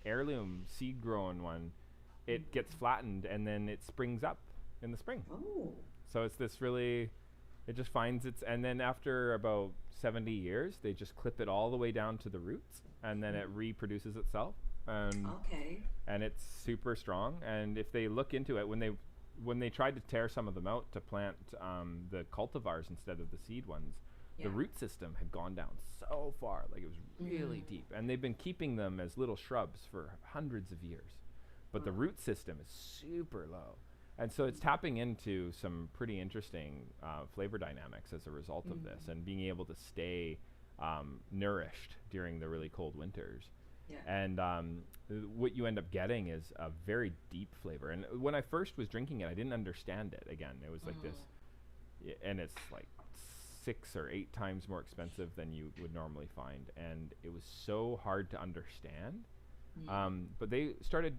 heirloom seed grown one it gets flattened and then it springs up in the spring. Oh. So it's this really, it just finds its, and then after about 70 years, they just clip it all the way down to the roots, and then it reproduces itself. Okay. And it's super strong. And if they look into it, when they tried to tear some of them out to plant the cultivars instead of the seed ones, the root system had gone down so far, like it was really deep. And they've been keeping them as little shrubs for hundreds of years. But the root system is super low. And so it's tapping into some pretty interesting flavor dynamics as a result of this, and being able to stay nourished during the really cold winters. Yeah. And what you end up getting is a very deep flavor. And when I first was drinking it, I didn't understand it. Again, it was like this, and it's like 6 or 8 times more expensive than you would normally find. And it was so hard to understand. But they started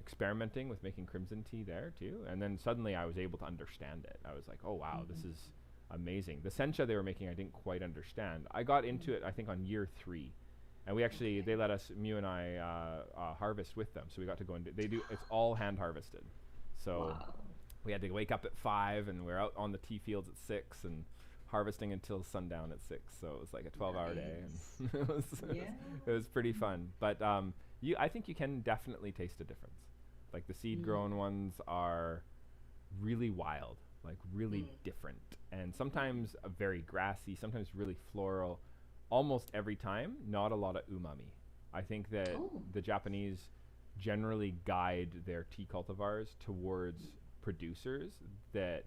experimenting with making crimson tea there too, and then suddenly I was able to understand it. I was like, oh wow, this is amazing. The sencha they were making, I didn't quite understand. I got into it, I think, on year 3, and we actually they let us, Mew and I, harvest with them. So we got to go and it's all hand harvested. So we had to wake up at 5, and we're out on the tea fields at 6 and harvesting until sundown at 6. So it was like a 12-hour day, and it was pretty fun. But I think you can definitely taste a difference. Like the seed grown ones are really wild, like really different, and sometimes very grassy, sometimes really floral. Almost every time, not a lot of umami. I think that the Japanese generally guide their tea cultivars towards producers that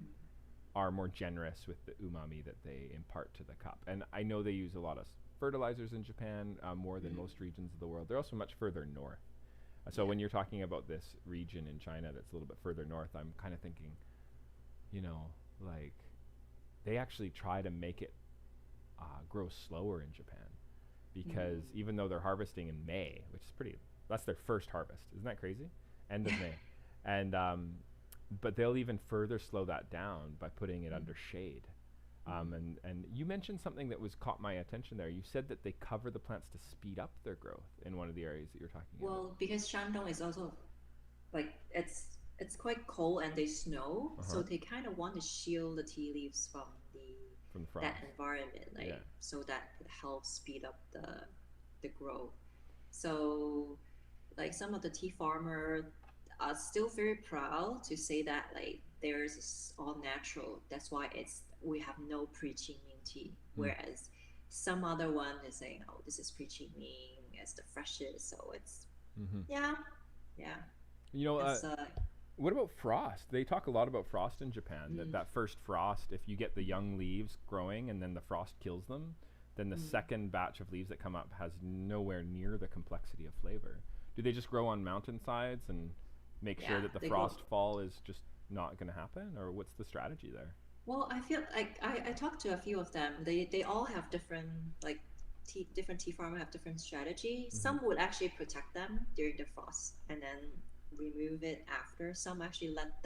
are more generous with the umami that they impart to the cup. And I know they use a lot of fertilizers in Japan, more than most regions of the world. They're also much further north. So when you're talking about this region in China that's a little bit further north, I'm kind of thinking, like they actually try to make it grow slower in Japan, because even though they're harvesting in May, which is that's their first harvest. Isn't that crazy? End of May. And but they'll even further slow that down by putting it under shade. And you mentioned something that caught my attention there. You said that they cover the plants to speed up their growth in one of the areas that you're talking about. Well, because Shandong is also like it's quite cold and there's snow, so they kind of want to shield the tea leaves from the frost, that environment, so that it helps speed up the growth. So like some of the tea farmers are still very proud to say that like theirs is all natural. That's why we have no pre-chingming tea, whereas some other one is saying, oh, this is pre-chingming, it's the freshest. So it's what about frost? They talk a lot about frost in Japan. That first frost, if you get the young leaves growing and then the frost kills them, then the second batch of leaves that come up has nowhere near the complexity of flavor. Do they just grow on mountainsides and make sure that the frost fall is just not going to happen, or what's the strategy there? Well, I feel like I talked to a few of them. They all have different, like different tea farmers have different strategy. Some would actually protect them during the frost and then remove it after. Some actually let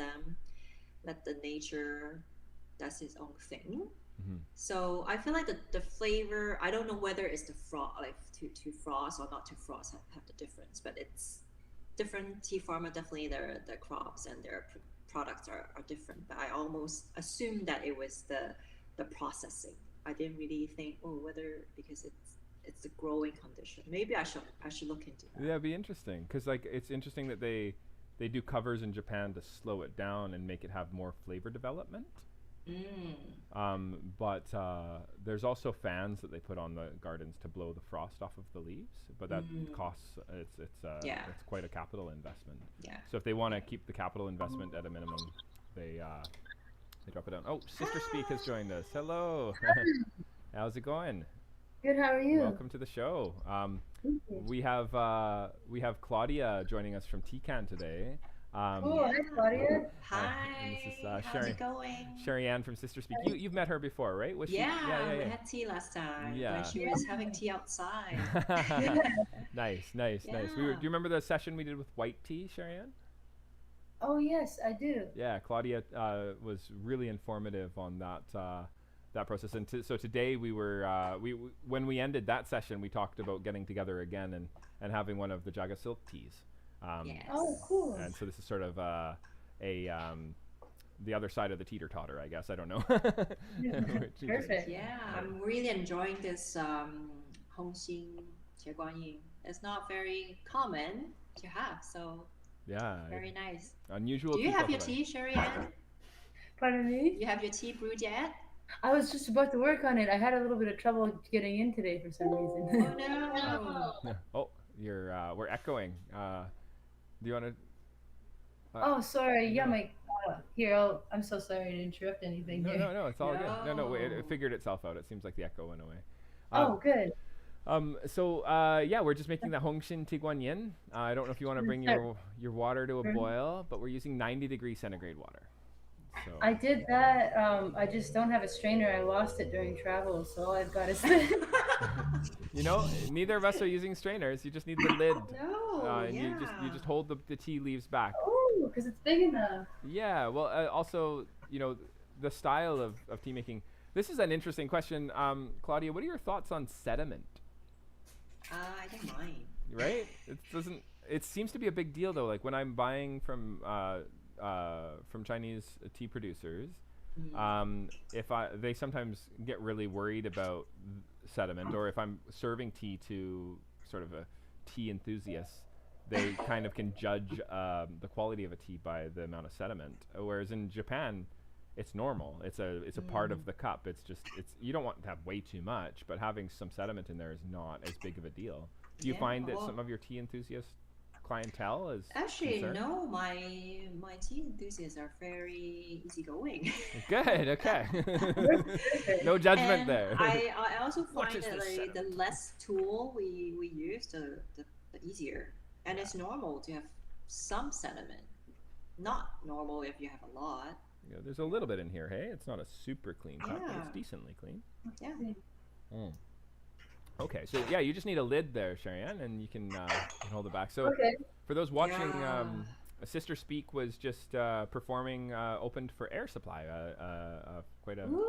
the nature does its own thing. So I feel like the flavor, I don't know whether it's the frost, like to frost or not to frost have the difference, but it's different tea farmer, definitely their crops and their products are different. But I almost assumed that it was the processing. I didn't really think, whether because it's the growing condition. Maybe I should look into that. Yeah, it'd be interesting, because like it's interesting that they do covers in Japan to slow it down and make it have more flavor development. But there's also fans that they put on the gardens to blow the frost off of the leaves, but that costs it's quite a capital investment. So if they want to keep the capital investment at a minimum, they drop it down. Oh, Sister Speak has joined us. Hello. How's it going? Good. How are you? Welcome to the show. We have Claudia joining us from TCAN today. Hi, Claudia. Hi. And this is How's it going? Sherri Anne from Sister Speak. You've met her before, right? Was we had tea last time. When she was having tea outside. Nice. Do you remember the session we did with white tea, Sherri Anne? Oh yes, I do. Yeah, Claudia was really informative on that process. And so today we were when we ended that session, we talked about getting together again and having one of the JagaSilk teas. Yes. Oh, cool. And so this is sort of the other side of the teeter-totter, I guess. I don't know. Perfect. Yeah, I'm really enjoying this Hongxing Jieguanyin. It's not very common to have, so Yeah. very nice. Unusual. Do you tea have your cultivar. tea, Sherri Anne? Pardon me? You have your tea brewed yet? I was just about to work on it. I had a little bit of trouble getting in today for some Oh reason. no! Yeah. Oh, you're we're echoing. Do you want to? Oh, sorry. Yeah, no. I'm so sorry to interrupt anything No, here. no, no. It's all good. No, no. It No. figured itself out. It seems like the echo went away. Oh, good. So yeah, we're just making the Hongshin Tiguanyin. I don't know if you want to bring your water to a boil, but we're using 90-degree centigrade water. So I did that. I just don't have a strainer. I lost it during travel, so all I've got is you know, neither of us are using strainers. You just need the lid. No, And yeah. you just hold the tea leaves back. Oh, because it's big enough. Yeah. Well, also, you know, the style of tea making. This is an interesting question. Claudia, what are your thoughts on sediment? I don't mind. Right? It doesn't. It seems to be a big deal though. Like when I'm buying from Chinese tea producers, they sometimes get really worried about sediment, or if I'm serving tea to sort of a tea enthusiast, they kind of can judge the quality of a tea by the amount of sediment. Whereas in Japan, it's normal. It's a part of the cup. It's you don't want to have way too much, but having some sediment in there is not as big of a deal. Do you Yeah, find that well- some of your tea enthusiast clientele is Actually, concerned? no. My tea enthusiasts are very easygoing. Good. Okay. No judgment And there. I also What find is that this like, the less tool we use, the easier. And it's normal to have some sediment. Not normal if you have a lot. Yeah, there's a little bit in here. Hey, it's not a super clean cup, but it's Yeah. decently clean. Yeah. Mm. Okay, so yeah, you just need a lid there, Sherri Anne, and you can hold it back. So Okay. for those watching, Yeah. Sister Speak was just performing, opened for Air Supply, quite a Woo!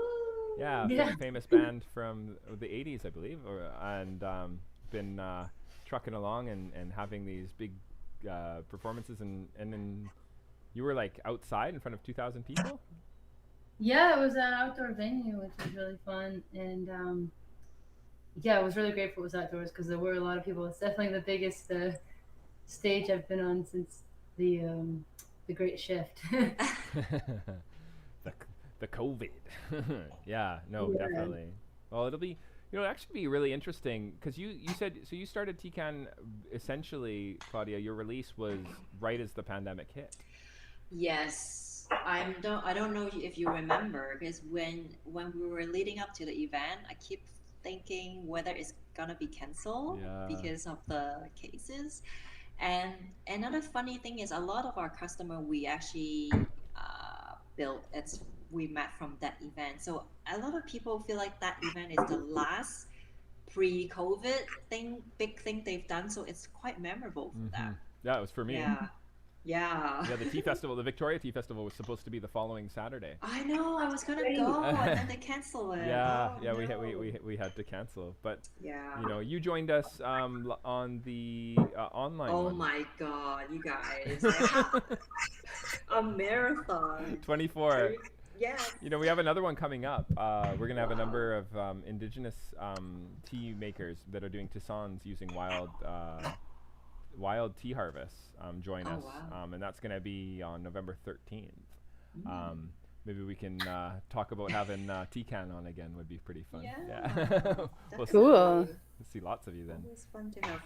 Yeah. famous band from the 80s, I believe, and been trucking along and having these big performances, and then you were like outside in front of 2,000 people. Yeah, it was an outdoor venue, which was really fun, and yeah, I was really grateful it was outdoors because there were a lot of people. It's definitely the biggest stage I've been on since the Great Shift. the COVID. Yeah, no, Yeah. definitely. Well, it'll actually be really interesting because you said, so you started TCAN essentially, Claudia, your release was right as the pandemic hit. Yes, I don't know if you remember, because when we were leading up to the event, I keep thinking whether it's gonna be canceled Yeah. because of the cases. And another funny thing is a lot of our customer we actually built we met from that event. So a lot of people feel like that event is the last pre-COVID big thing they've done. So it's quite memorable for them. Yeah, it was for me. Yeah. Yeah. Yeah, the tea festival, the Victoria Tea Festival was supposed to be the following Saturday. I know. I was gonna go, and then they cancel it. Yeah, Oh, yeah, no. we had to cancel, but Yeah. you know, you joined us on the online. Oh one. my God, you guys! A marathon. 24. Yes. You know, we have another one coming up. We're gonna have a number of indigenous tea makers that are doing tisans using wild tea harvests join Oh, us, wow. and that's going to be on November 13th. Maybe we can talk about having TCAN on again. Would be pretty fun. Yeah. We'll see, Cool. see lots of you then. Always fun to have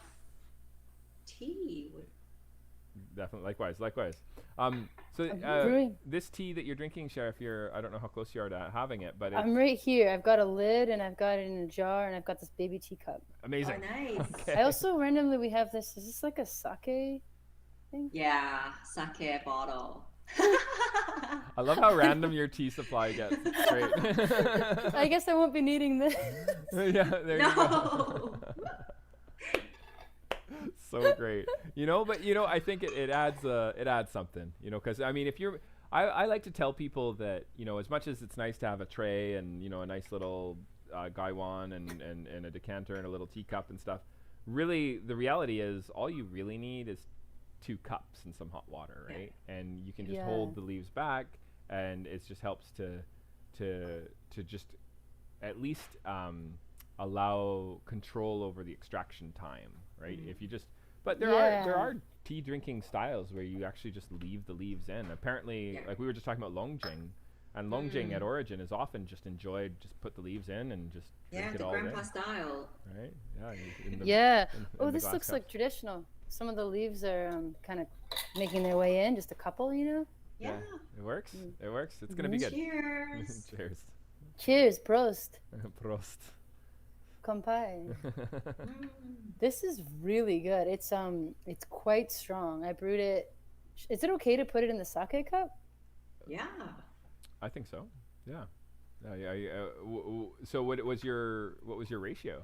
tea. Definitely. Likewise. So brewing. this tea that you're drinking, Sheriff, I don't know how close you are to having it, but it's I'm right here. I've got a lid, and I've got it in a jar, and I've got this baby teacup. amazing. Oh, nice. Okay. I also randomly we have this. Is this like a sake? Yeah, sake bottle. I love how random your tea supply gets. It's great. I guess I won't be needing this. Yeah, there you go. No. So great. But I think it adds something, because I mean, I like to tell people that, as much as it's nice to have a tray and, a nice little gaiwan and a decanter and a little teacup and stuff, really the reality is all you really need is 2 cups and some hot water, Yeah. right? And you can just Yeah. hold the leaves back, and it just helps to just at least allow control over the extraction time, right? If you just, but there are tea drinking styles where you actually just leave the leaves in. Apparently, Yeah. like we were just talking about longjing, and longjing at origin is often just enjoyed, just put the leaves in and just drink it the all grandpa in, style. right? Yeah. In the, Yeah. in Oh, the this glass looks cups. like traditional. Some of the leaves are kind of making their way in, just a couple, you know. Yeah. It works. It works. It's gonna be good. Cheers. Cheers. Cheers, Prost, Prost. Kampai. Mm. This is really good. It's quite strong. I brewed it. Is it okay to put it in the sake cup? Yeah. I think so. Yeah. So what was your ratio?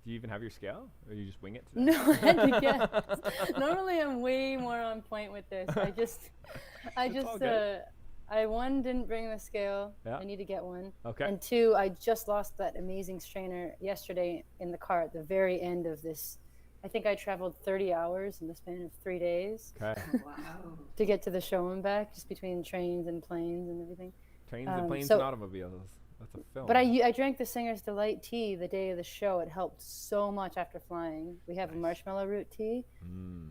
Do you even have your scale, or you just wing it today? No, I had to guess. Normally, I'm way more on point with this. all good. I one didn't bring the scale. Yeah. I need to get one. Okay. And 2, I just lost that amazing strainer yesterday in the car at the very end of this. I think I traveled 30 hours in the span of 3 days Okay. Wow. to get to the show and back, just between trains and planes and everything. Trains and planes so- and automobiles. That's a film. But I drank the Singer's Delight tea the day of the show. It helped so much after flying. We have a marshmallow root tea,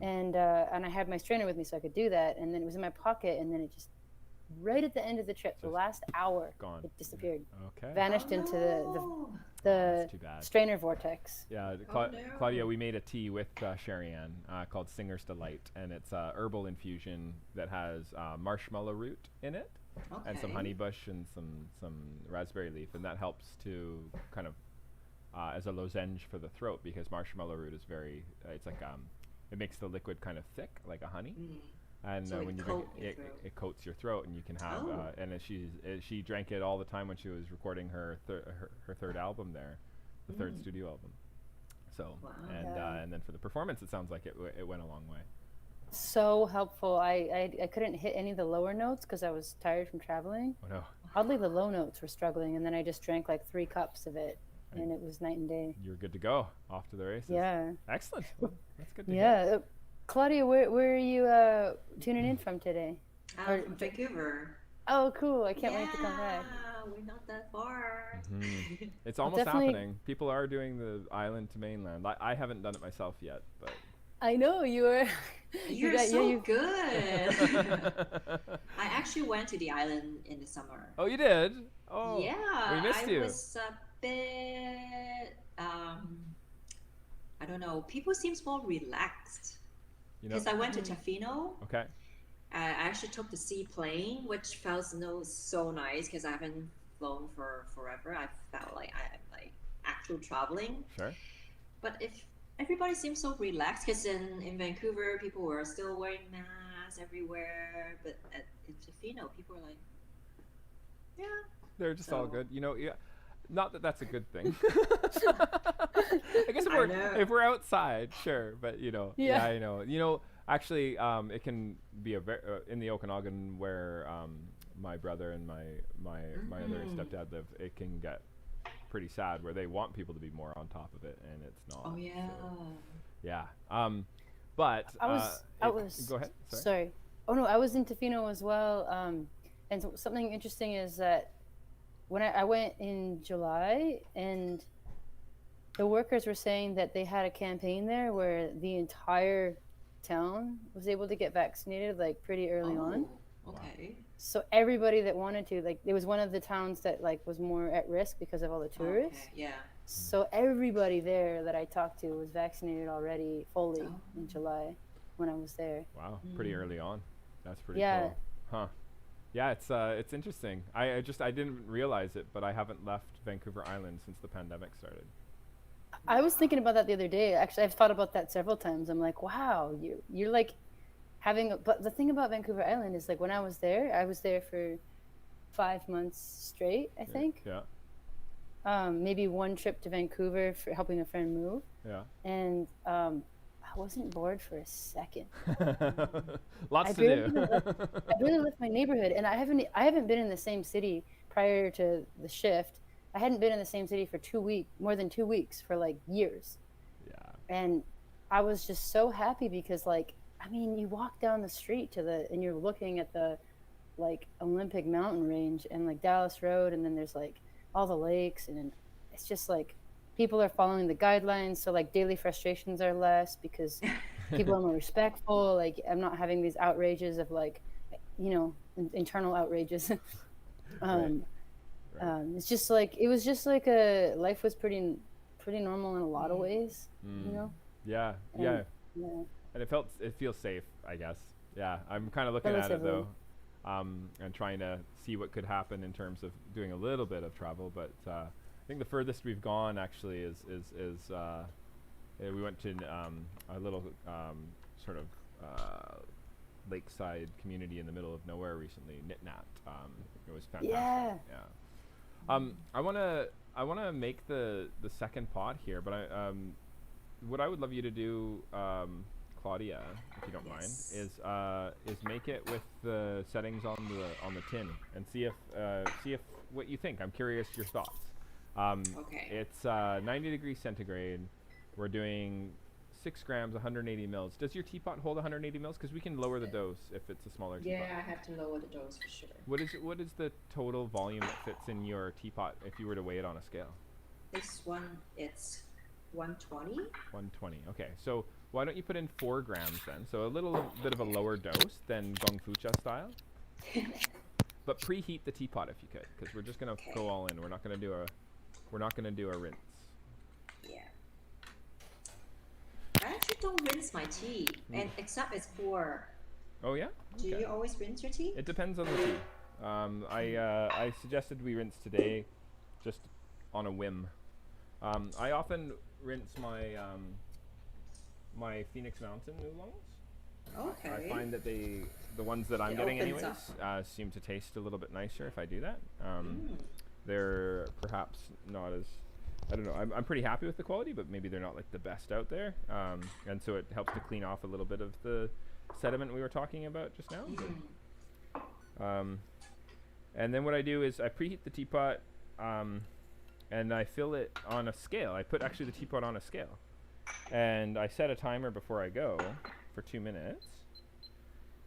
and I had my strainer with me so I could do that. And then it was in my pocket, and then it just right at the end of the trip, the last hour, gone. it disappeared, Okay. vanished into the That's too bad. strainer vortex. Yeah, no. Claudia, we made a tea with Sherri Anne called Singer's Delight, and it's a herbal infusion that has marshmallow root in it, and some honeybush and some raspberry leaf, and that helps to kind of as a lozenge for the throat, because marshmallow root is very it's like it makes the liquid kind of thick like a honey. And So it when you drink coat it, your it, throat. it coats your throat, and you can have. Oh. And she drank it all the time when she was recording her third album there, the third studio album. So Wow. and then for the performance, it sounds like it went a long way. So helpful. I couldn't hit any of the lower notes because I was tired from traveling. Oh no, Oddly, the low notes were struggling, and then I just drank like 3 cups of it, and it was night and day. you're good to go, off to the races. Yeah. Excellent. Well, that's good to hear. Yeah. Claudia, where are you tuning in from today? Or- From Vancouver. Oh, cool. I can't wait to come back. Yeah, we're not that far. It's I'll almost definitely- happening. People are doing the island to mainland. I haven't done it myself yet, but I know you were. You're got- so you- good. I actually went to the island in the summer. Oh, you did? Oh, Yeah, we missed I you. was a bit. I don't know. People seems more relaxed You know. because I went to Tofino. Okay. I actually took the seaplane, which felt so nice because I haven't flown for forever. I felt like I'm like actual traveling. Sure. But if everybody seems so relaxed, because in Vancouver people were still wearing masks everywhere, but in Tofino people are like, yeah. They're just all So- good. You know, yeah. Not that that's a good thing. I guess I know. if we're outside, sure, but you know, Yeah. I know. You know, actually, it can be a in the Okanagan where my brother and my other stepdad live. It can get pretty sad where they want people to be more on top of it, and it's not. Oh yeah. So, yeah. But I was. Go ahead. Sorry. Oh no, I was in Tofino as well. And something interesting is that when I went in July, and the workers were saying that they had a campaign there where the entire town was able to get vaccinated like pretty early on. Okay. So everybody that wanted to, like, it was one of the towns that like was more at risk because of all the tourists. Okay, yeah. So everybody there that I talked to was vaccinated already fully Oh. in July when I was there. Wow, pretty early on. That's pretty Yeah. cool. Huh. Yeah, it's interesting. I didn't realize it, but I haven't left Vancouver Island since the pandemic started. I was thinking about that the other day. Actually, I've thought about that several times. I'm like, wow, you're like having but the thing about Vancouver Island is like when I was there for 5 months straight, I think. Yeah. Maybe one trip to Vancouver for helping a friend move. Yeah. And I wasn't bored for a second. Lots I to barely do. I really left my neighborhood, and I haven't been in the same city prior to the shift. I hadn't been in the same city for more than 2 weeks for like years. Yeah. And I was just so happy because like I mean, you walk down the street and you're looking at the like Olympic mountain range and like Dallas Road, and then there's like all the lakes, and it's just like people are following the guidelines, so like daily frustrations are less because people are more respectful. Like I'm not having these outrages of like, internal outrages. Right. It's just like it was just like a life was pretty normal in a lot of ways, Yeah, and, yeah. yeah. And it feels safe, I guess. Yeah, I'm kind of looking at it though, and trying to see what could happen in terms of doing a little bit of travel. But I think the furthest we've gone actually is we went to a little sort of lakeside community in the middle of nowhere recently, Nitnat. It was fantastic. Yeah. I wanna make the second pod here, but what I would love you to do, Claudia, if you don't mind, is make it with the settings on the tin and see if what you think. I'm curious your thoughts. Okay. It's 90 degrees centigrade. We're doing 6 grams, 180 mils. Does your teapot hold 180 mils? Because we can lower the dose if it's a smaller teapot. Yeah, I have to lower the dose for sure. What is the total volume that fits in your teapot if you were to weigh it on a scale? This one, it's 120. 120. Okay, so why don't you put in 4 grams then? So a little bit of a lower dose than Gong Fucha style. But preheat the teapot if you could, because we're just gonna go all in. We're not gonna do a rinse. Yeah. I actually don't rinse my tea, and except it's pour. Oh yeah? Do you always rinse your tea? It depends on the tea. I suggested we rinse today, just on a whim. I often rinse my my Phoenix Mountain Wulongs. Okay. I find that the ones that I'm getting anyways seem to taste a little bit nicer if I do that. They're perhaps not as, I don't know, I'm pretty happy with the quality, but maybe they're not like the best out there. And so it helps to clean off a little bit of the sediment we were talking about just now. And then what I do is I preheat the teapot, and I fill it on a scale. I put actually the teapot on a scale, and I set a timer before I go for 2 minutes,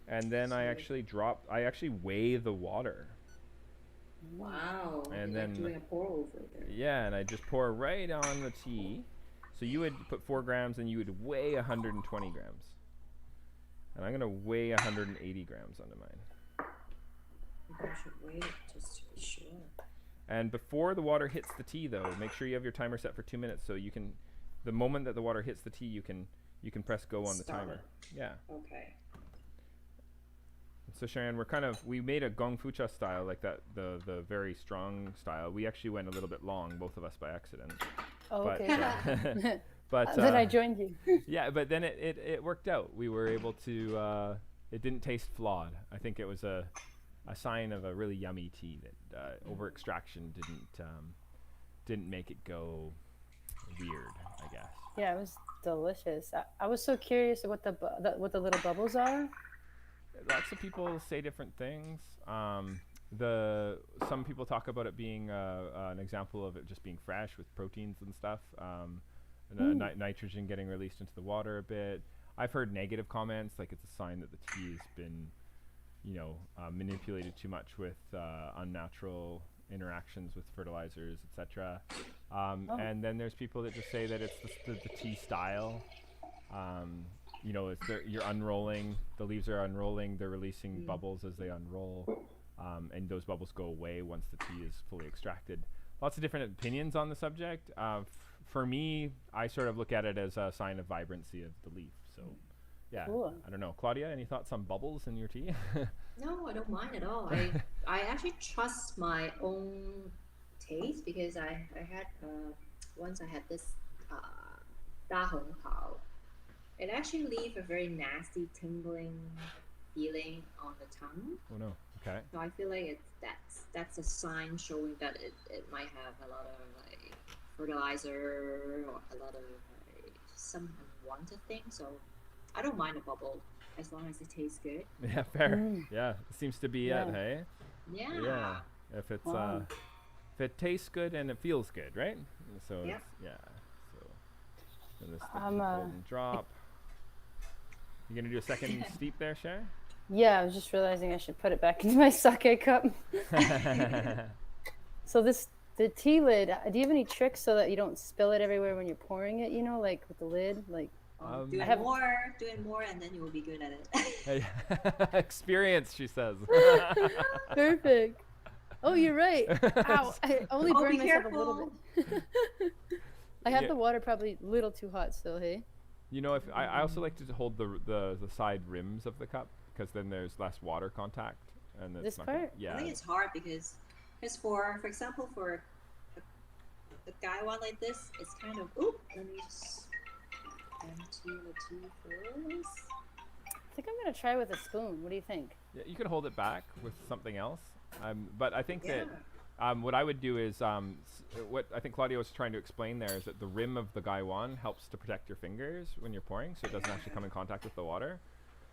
and then I actually weigh the water. Wow. And you're then like doing a pour over there. Yeah, and I just pour right on the tea. So you would put 4 grams, and you would weigh 120 grams. And I'm gonna weigh 180 grams onto mine. Maybe I should weigh it just to be sure. And before the water hits the tea, though, make sure you have your timer set for 2 minutes, so you can, the moment that the water hits the tea, you can press go on the timer. Yeah. Okay. So Sherri Anne, we made a Gong Fucha style, like that, the very strong style. We actually went a little bit long, both of us by accident. Oh, But, okay. but Then I joined you. yeah, but then it worked out. We were able to. It didn't taste flawed. I think it was a sign of a really yummy tea that over extraction didn't make it go weird, I guess. Yeah, it was delicious. I was so curious what the little bubbles are. Lots of people say different things. Some people talk about it being an example of it just being fresh with proteins and stuff. Nitrogen getting released into the water a bit. I've heard negative comments, like it's a sign that the tea has been, manipulated too much with unnatural interactions with fertilizers, etc. And then there's people that just say that it's the tea style. You're unrolling, the leaves are unrolling, they're releasing bubbles as they unroll, and those bubbles go away once the tea is fully extracted. Lots of different opinions on the subject. For me, I sort of look at it as a sign of vibrancy of the leaf. So, yeah, cool. I don't know. Claudia, any thoughts on bubbles in your tea? No, I don't mind at all. I actually trust my own taste because I had once I had this Da Hong Pao. It actually leaves a very nasty tingling feeling on the tongue. Oh no. Okay. So I feel like that's a sign showing that it might have a lot of like fertilizer or a lot of some unwanted things. So I don't mind a bubble as long as it tastes good. Yeah, fair. Yeah, it seems to be it, hey? Yeah. Yeah. If it's if it tastes good and it feels good, right? So yep. So and this golden drop. You gonna do a second steep there, Sherri? Yeah, I was just realizing I should put it back into my sake cup. So the tea lid, do you have any tricks so that you don't spill it everywhere when you're pouring it, like with the lid? Like, Do it more, and then you will be good at it. Experience, she says. Perfect. Oh, you're right. Ow, I only burned myself careful. a little bit. I have the water probably a little too hot still, hey? If I also like to hold the side rims of the cup, because then there's less water contact. And This part? Yeah. I think it's hard because for example, for a guy one like this, it's kind of, let me just empty the tea first. I think I'm going to try with a spoon. What do you think? Yeah, you could hold it back with something else. But I think that what I would do is, what I think Claudia was trying to explain there is that the rim of the Guan helps to protect your fingers when you're pouring, so it doesn't actually come in contact with the water.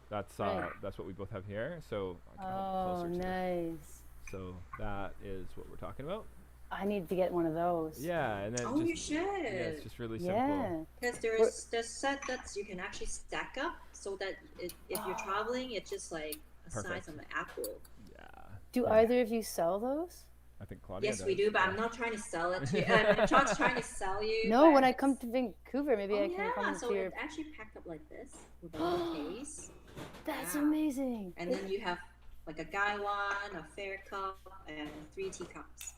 That's what we both have here. So oh, nice. So that is what we're talking about. I need to get one of those. Yeah, and then you should. Yeah, it's just really simple. Yeah. Because there's set that you can actually stack up, so that if you're traveling, it's just like a size of an apple. Yeah. Do either of you sell those? I think Claudia Yes, does. we do, but I'm not trying to sell it to you. I'm not trying to sell you. No, when I come to Vancouver, maybe I can come so to your... it's actually packed up like this with a little case. That's amazing. And then you have like a Guan, a fair cup, and 3 teacups.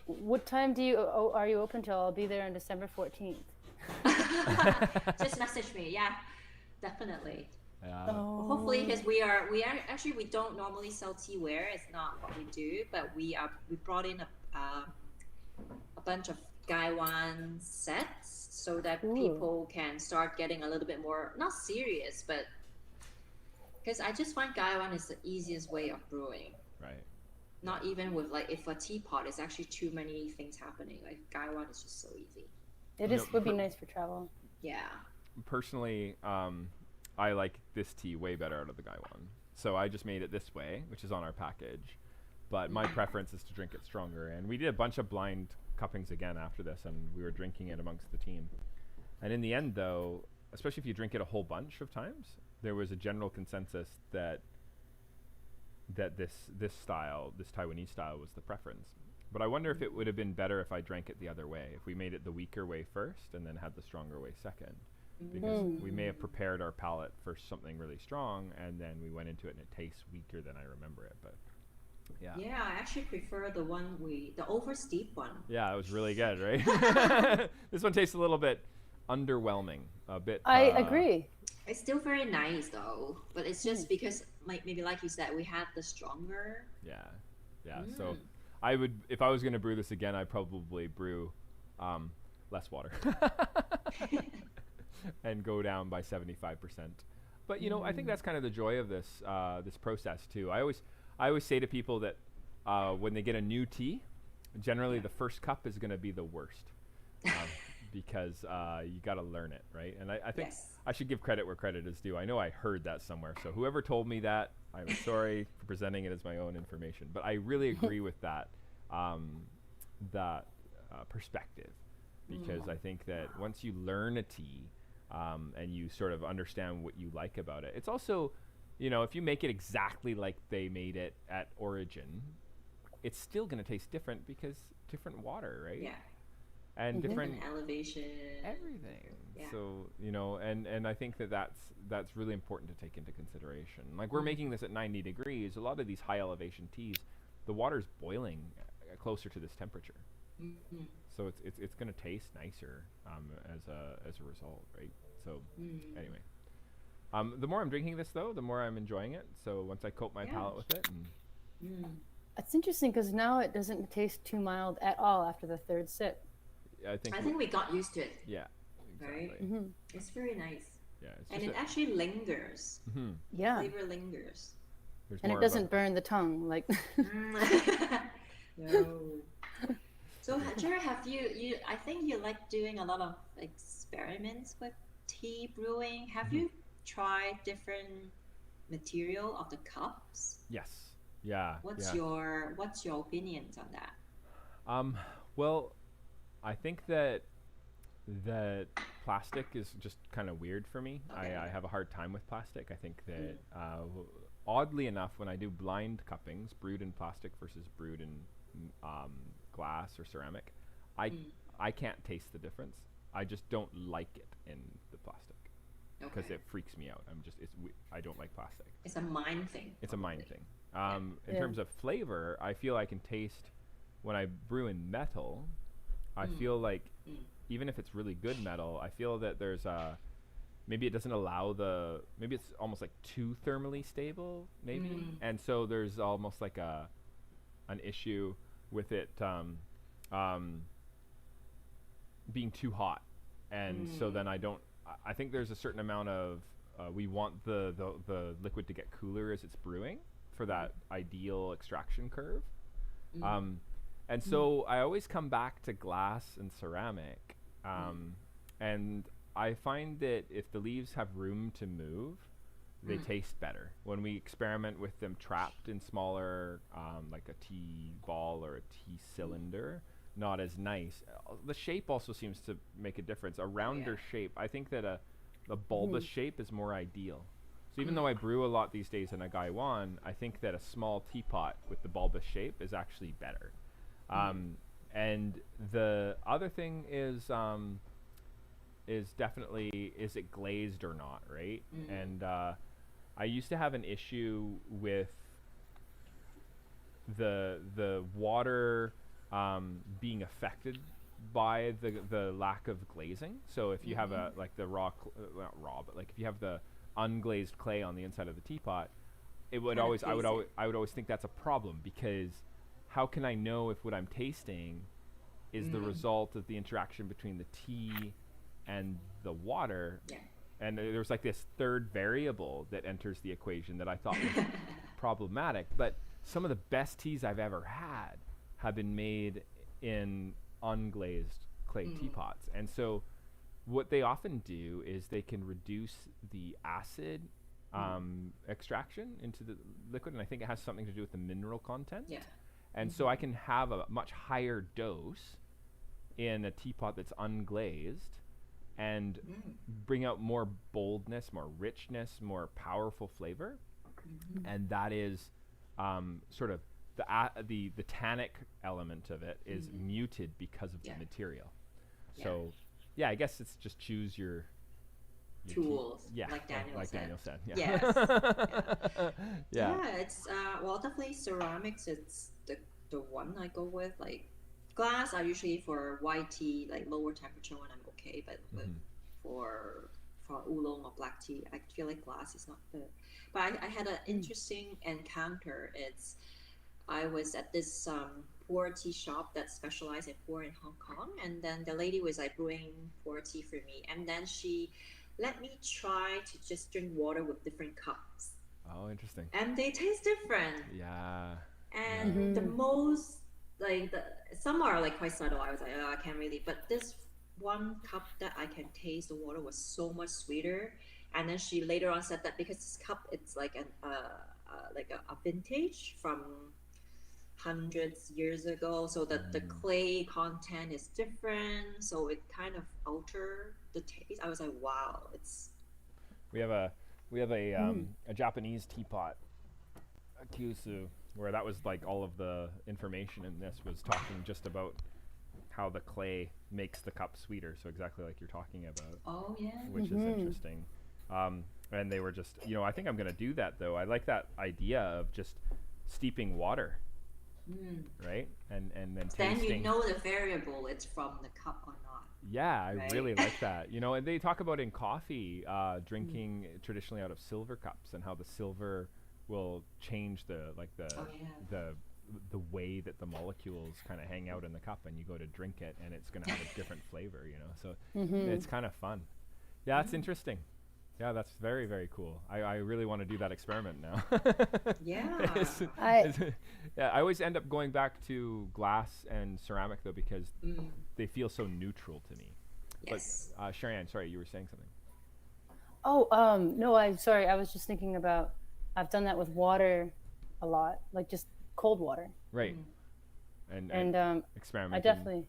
What time are you open till? I'll be there on December 14th. Just message me. Yeah, definitely. Yeah. Oh. Hopefully, because we don't normally sell teaware. It's not what we do, but we brought in a bunch of Guan sets so that people can start getting a little bit more, not serious, but because I just find Guan is the easiest way of brewing. Right. Not even with like, if a teapot is actually too many things happening, like Guan is just so easy. It would be nice for travel. Yeah. Personally, I like this tea way better out of the Guan. So I just made it this way, which is on our package. But my preference is to drink it stronger. And we did a bunch of blind cuppings again after this, and we were drinking it amongst the team. And in the end, though, especially if you drink it a whole bunch of times, there was a general consensus that this style, this Taiwanese style, was the preference. But I wonder if it would have been better if I drank it the other way, if we made it the weaker way first and then had the stronger way second. Because we may have prepared our palate for something really strong, and then we went into it and it tastes weaker than I remember it. But yeah. Yeah, I actually prefer the over steep one. Yeah, it was really good, right? This one tastes a little bit underwhelming, a bit. I agree. It's still very nice though, but it's just because, like, maybe like you said, we had the stronger. Yeah. So I would, if I was going to brew this again, I'd probably brew less water and go down by 75%. But I think that's kind of the joy of this this process too. I always say to people that when they get a new tea, generally the first cup is going to be the worst. Because you got to learn it, right? And I think I should give credit where credit is due. I know I heard that somewhere. So whoever told me that, I'm sorry for presenting it as my own information. But I really agree with that perspective, because I think that once you learn a tea and you sort of understand what you like about it, it's also, if you make it exactly like they made it at origin, it's still going to taste different because different water, right? Yeah. And different elevation, everything. Yeah. So and I think that's really important to take into consideration. Like, we're making this at 90 degrees. A lot of these high elevation teas, the water's boiling closer to this temperature. So it's going to taste nicer as a result, right? So anyway, the more I'm drinking this though, the more I'm enjoying it. So once I coat my palate with it, It's interesting because now it doesn't taste too mild at all after the third sip. I think we got used to it. Yeah, exactly. Right? It's very nice. Yeah, and it actually lingers. Yeah. Flavor lingers. And it doesn't burn the tongue like. No. So, Jared, have you? I think you like doing a lot of experiments with tea brewing. Have you tried different material of the cups? Yes. Yeah. What's your opinions on that? Well, I think that plastic is just kind of weird for me. Okay. I have a hard time with plastic. I think that oddly enough, when I do blind cuppings, brewed in plastic versus brewed in glass or ceramic, I can't taste the difference. I just don't like it in the plastic because Okay. it freaks me out. I don't like plastic. It's a mind thing. It's a mind probably. thing. In terms of flavor, I feel I can taste when I brew in metal. I feel like even if it's really good metal, I feel that there's maybe it doesn't allow maybe it's almost like too thermally stable, maybe, and so there's almost like an issue with it being too hot, and so then I think there's a certain amount of we want the liquid to get cooler as it's brewing for that ideal extraction curve. And so I always come back to glass and ceramic, and I find that if the leaves have room to move, they taste better. When we experiment with them trapped in smaller, like a tea ball or a tea cylinder, not as nice. The shape also seems to make a difference. A rounder shape, I think that a bulbous shape is more ideal. So even though I brew a lot these days in a Guan, I think that a small teapot with the bulbous shape is actually better. And the other thing is definitely, is it glazed or not, right? And I used to have an issue with the water being affected by the lack of glazing. So if you have like the not raw, but like if you have the unglazed clay on the inside of the teapot, I would always think that's a problem, because how can I know if what I'm tasting is the result of the interaction between the tea and the water? Yeah. And there's like this third variable that enters the equation that I thought was problematic. But some of the best teas I've ever had have been made in unglazed clay teapots. And so what they often do is they can reduce the acid extraction into the liquid. And I think it has something to do with the mineral content. Yeah. And so I can have a much higher dose in a teapot that's unglazed and bring out more boldness, more richness, more powerful flavor. And that is sort of the tannic element of it is muted because of the material. So yeah, I guess it's just choose your tools, yeah, like Daniel said. Daniel said. Yeah. Yes. Yeah. It's well, definitely ceramics. It's the one I go with. Like glass, I usually for white tea, like lower temperature when I'm okay, but for oolong or black tea, I feel like glass is not the. But I had an interesting encounter. I was at this pour tea shop that specialized in pour in Hong Kong, and then the lady was like brewing pour tea for me, and then she let me try to just drink water with different cups. Oh, interesting. And they taste different. Yeah. And the most, like, some are like quite subtle. I was like, oh, I can't really. But this one cup that I can taste the water was so much sweeter. And then she later on said that because this cup, it's like a vintage from hundreds years ago, so that the clay content is different, so it kind of alter the taste. I was like, wow, it's. We have a Japanese teapot, a kyusu, where that was like all of the information in this was talking just about how the clay makes the cup sweeter. So exactly like you're talking about. Oh yeah. Which is interesting. And they were just, I think I'm going to do that though. I like that idea of just steeping water. Right? And then tasting. Then you know the variable, it's from the cup or not. Yeah, I right? really like that. And they talk about in coffee, drinking traditionally out of silver cups, and how the silver will change the way that the molecules kind of hang out in the cup, and you go to drink it and it's going to have a different flavor, So it's kind of fun. Yeah, that's interesting. Yeah, that's very, very cool. I really want to do that experiment now. Yeah. I always end up going back to glass and ceramic, though, because they feel so neutral to me. Yes. But Sherri Anne, sorry, you were saying something. Oh, no, I'm sorry. I was just thinking about, I've done that with water a lot, like just cold water. Right. And And experimenting. I definitely,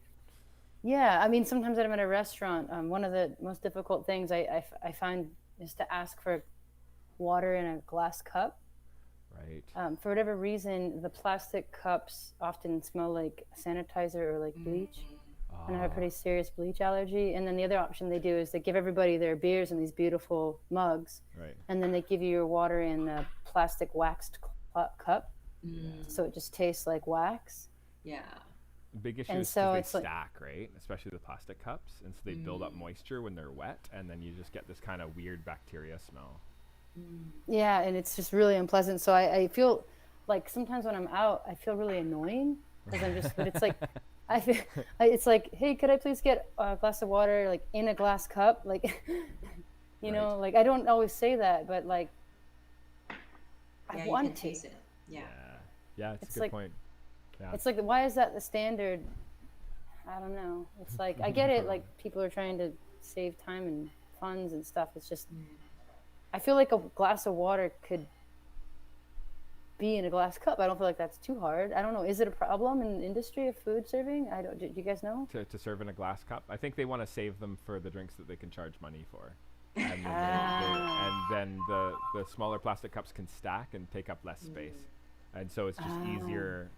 Yeah, I mean, sometimes I'm at a restaurant. One of the most difficult things I find is to ask for water in a glass cup. Right. For whatever reason, the plastic cups often smell like sanitizer or like bleach. And I have a Ah, pretty serious bleach allergy. And then the other option they do is they give everybody their beers in these beautiful mugs, right. and then they give you your water in a plastic waxed cup, Mm, so it just tastes like wax. yeah. The big issue And is because so they it's like, stack, right? Especially the plastic cups, and so they build up Mm, moisture when they're wet, and then you just get this kind of weird bacteria smell. mm. yeah, and it's just really unpleasant. So I feel like sometimes when I'm out, I feel really annoying because I'm just, but it's like, I feel, it's like, hey, could I please get a glass of water like in a glass cup? Like, Right. like I don't always say that, but like I Yeah, you can want to. taste it. Yeah. Yeah. Yeah, it's a It's good like, point. Yeah. it's like, why is that the standard? I don't know. It's like, I get it. Totally. Like people are trying to save time and funds and stuff. It's just, Mm. I feel like a glass of water could be in a glass cup. I don't feel like that's too hard. I don't know. Is it a problem in the industry of food serving? I don't. Do you guys know? To serve in a glass cup, I think they want to save them for the drinks that they can charge money for. And then and Ah, then the smaller plastic cups can stack and take up less space, Mm. and so it's just ah. easier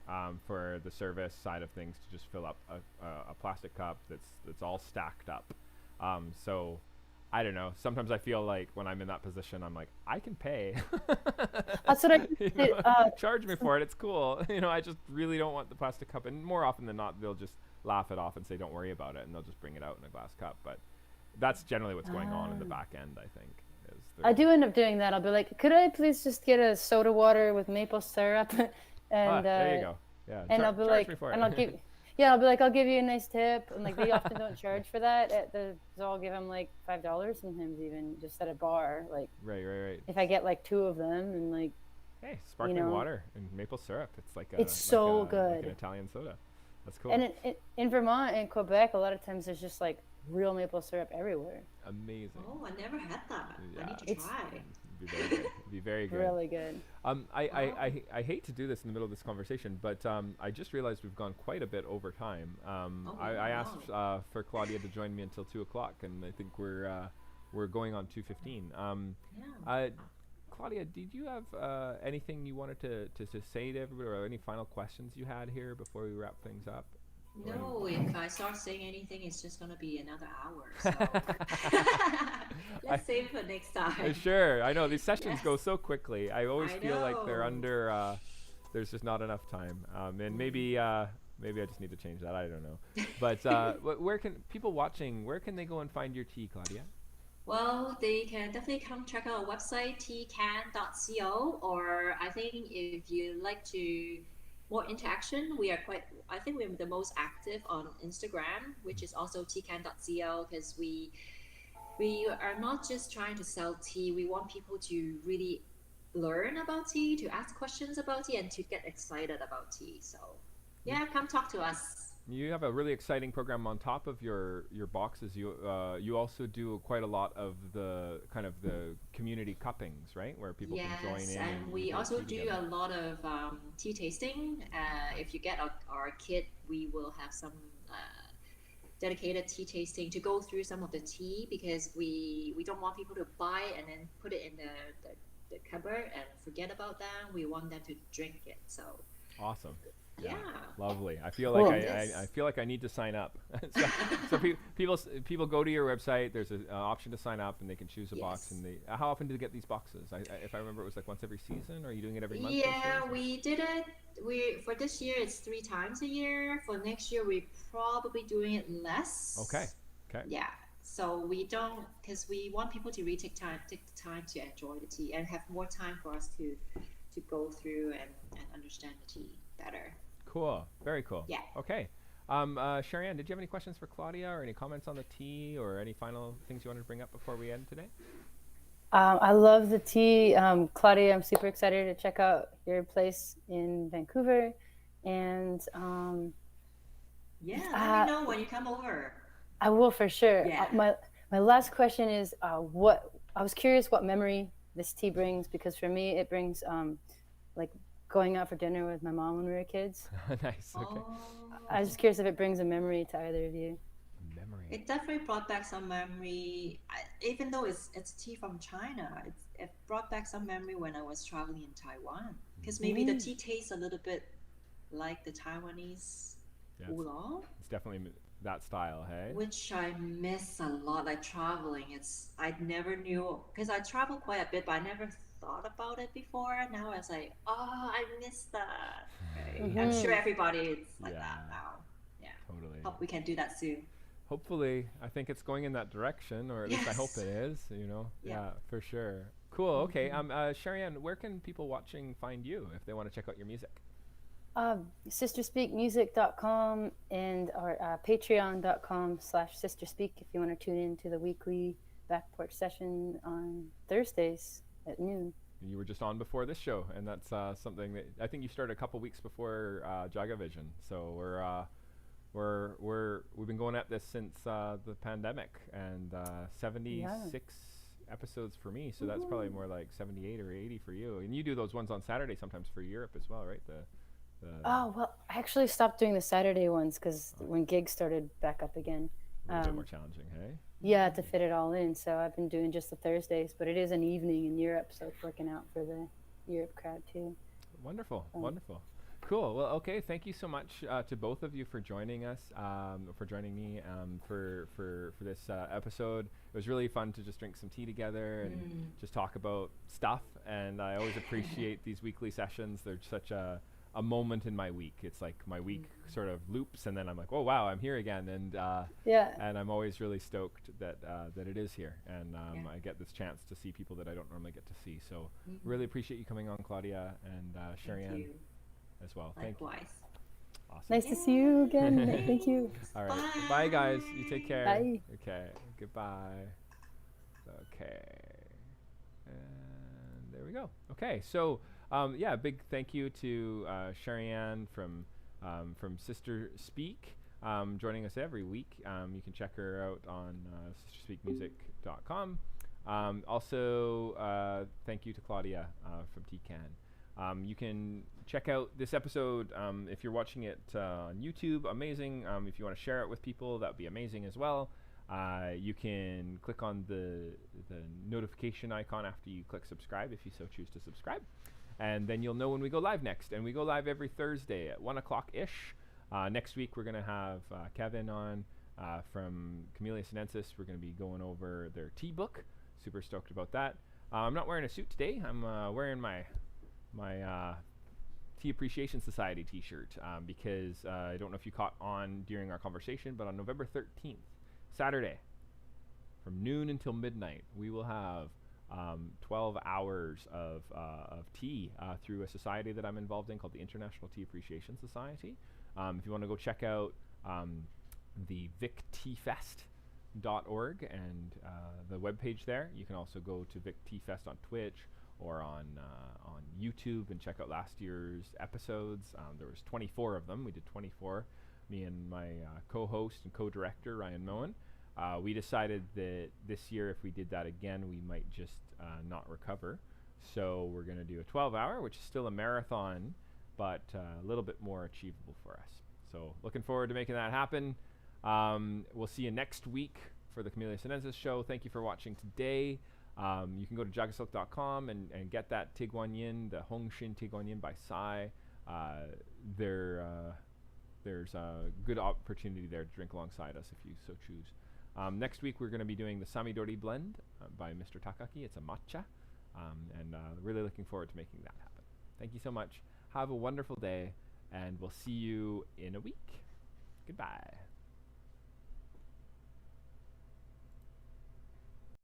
for the service side of things to just fill up a plastic cup that's all stacked up. So I don't know. Sometimes I feel like when I'm in that position, I'm like, I can pay. That's what I You did. know, charge me for it. It's cool. I just really don't want the plastic cup. And more often than not, they'll just laugh it off and say, "Don't worry about it," and they'll just bring it out in a glass cup. But that's generally what's going on in the Ah. back end, I think. Is I they're do end up doing that. I'll be like, could I please just get a soda water with maple syrup, and there you go. Yeah, and I'll be charge me like, for and I'll it. give, yeah, I'll be like, I'll give you a nice tip, and like they often don't charge for that. So I'll give them like $5 sometimes, even just at a bar. Like Right, right, right. if I get like two of them, and like Hey, you sparkling know, water and maple syrup. It's like it's so like an good. Italian soda. That's cool. And in Vermont and Quebec, a lot of times there's just like real maple syrup everywhere. Amazing. Oh, I never had that. I Yeah, need to It's try. it'd be very good. It'd be very good. really good. Oh, I hate to do this in the middle of this conversation, but I just realized we've gone quite a bit over time. oh, I wow. asked for Claudia to join me until 2 o'clock, and I think we're going on 2:15. Yeah. Claudia, did you have anything you wanted to say to everybody, or any final questions you had here before we wrap things up? Or No, any- if I start saying anything, it's just gonna be another hour. So I, let's save it for next time. sure, I know these sessions go Yes, so quickly. I always I feel like they're know. under. There's just not enough time, and Mm. maybe I just need to change that. I don't know. But where can people watching? Where can they go and find your tea, Claudia? Well, they can definitely come check out our website, tcan.co, or I think if you like to more interaction, we are quite, I think we're the most active on Instagram, which is also tcan.co, because we are not just trying to sell tea. We want people to really learn about tea, to ask questions about tea, and to get excited about tea. So, You yeah, come talk to us. you have a really exciting program on top of your boxes. You also do quite a lot of the kind of the community cuppings, right, where people can join Yes, in and and you we drink also tea do together. a lot of tea tasting. If you get our kit, we will have some dedicated tea tasting to go through some of the tea because we don't want people to buy and then put it in the cupboard and forget about them. We want them to drink it. So Awesome. Yeah. yeah, Lovely. I feel like Cool. I yes. feel like I need to sign up. So people go to your website. There's an option to sign up, and they can choose a box. Yes. And they how often do they get these boxes? If I remember, it was like once every season. Or are you doing it every month this year? Yeah, we did it. We for this year it's 3 times a year. For next year we probably doing it Okay. less. Okay. Yeah. So we don't because we want people to really take the time to enjoy the tea and have more time for us to go through and understand the tea better. Cool. Very cool. Yeah. Okay. Sherri Anne, did you have any questions for Claudia, or any comments on the tea, or any final things you wanted to bring up before we end today? I love the tea. Claudia, I'm super excited to check out your place in Vancouver. And Yeah, let me uh, know when you come over. I will for sure. Yeah. My last question is what I was curious what memory this tea brings, because for me it brings like going out for dinner with my mom when we were kids. Nice. Okay. I was Oh. just curious if it brings a memory to either of you. memory. It definitely brought back some memory. Even though it's tea from China, it brought back some memory when I was traveling in Taiwan. Because maybe the tea tastes a little bit like the Taiwanese Yeah, oolong, it's definitely that style, hey? which I miss a lot. Like traveling, I never knew because I travel quite a bit, but I never thought about it before. Now I was like, oh, I miss that. Right? I'm sure everybody is like Yeah, that now. Yeah. totally. Hope we can do that soon. Hopefully, I think it's going in that direction, or at least I hope Yes. it is. You know, Yeah. yeah, for sure. Cool. Okay. Sherri Anne, where can people watching find you if they want to check out your music? sisterspeakmusic.com and our patreon.com/sisterspeak if you want to tune in to the weekly back porch session on Thursdays at noon. You were just on before this show, and that's something that I think you started a couple weeks before JagaVision. So we've been going at this since the pandemic, and 76 episodes for me. So that's probably more like 78 or 80 for you. And you do those ones on Saturday sometimes for Europe as well, right? Oh, well, I actually stopped doing the Saturday ones because when gigs started back up again. A little bit more challenging, hey? Yeah, to fit it all in. So I've been doing just the Thursdays, but it is an evening in Europe, so it's working out for the Europe crowd too. Wonderful, wonderful. Cool. Well, okay. Thank you so much to both of you for joining us, for joining me for this episode. It was really fun to just drink some tea together and just talk about stuff. And I always appreciate these weekly sessions. They're such a moment in my week. It's like my week sort of loops, and then I'm like, oh wow, I'm here again, and and I'm always really stoked that that it is here, and I get this chance to see people that I don't normally get to see. So really appreciate you coming on, Claudia, and Sherri Anne as well. Likewise. Thank you. Awesome. Nice to see you again. Thank you. All right. Bye, guys. You take care. Bye. Okay. Goodbye. Okay. And there we go. Okay. So, yeah, big thank you to Sherri Anne from Sister Speak, joining us every week. You can check her out on sisterspeakmusic.com. Also, thank you to Claudia from TCAN. You can check out this episode if you're watching it on YouTube. Amazing. If you want to share it with people, that would be amazing as well. You can click on the notification icon after you click subscribe if you so choose to subscribe. And then you'll know when we go live next. And we go live every Thursday at 1 o'clock-ish. Next week, we're going to have Kevin on from Camellia Sinensis. We're going to be going over their tea book. Super stoked about that. I'm not wearing a suit today. I'm wearing my Tea Appreciation Society t-shirt because I don't know if you caught on during our conversation, but on November 13th, Saturday, from noon until midnight, we will have 12 hours of tea through a society that I'm involved in called the International Tea Appreciation Society. If you want to go check out the victeafest.org and the webpage there, you can also go to Vic Tea Fest on Twitch or on YouTube and check out last year's episodes. There was 24 of them. We did 24. Me and my co-host and co-director, Ryan Moen. We decided that this year, if we did that again, we might just not recover. So we're going to do a 12-hour, which is still a marathon, but a little bit more achievable for us. So looking forward to making that happen. We'll see you next week for the Camellia Sinensis show. Thank you for watching today. You can go to jagasilk.com and get that Tiguan Yin, the Hong Shin Tiguan Yin by Sai. There's a good opportunity there to drink alongside us if you so choose. Next week, we're going to be doing the Samidori blend by Mr. Takaki. It's a matcha, and really looking forward to making that happen. Thank you so much. Have a wonderful day, and we'll see you in a week. Goodbye.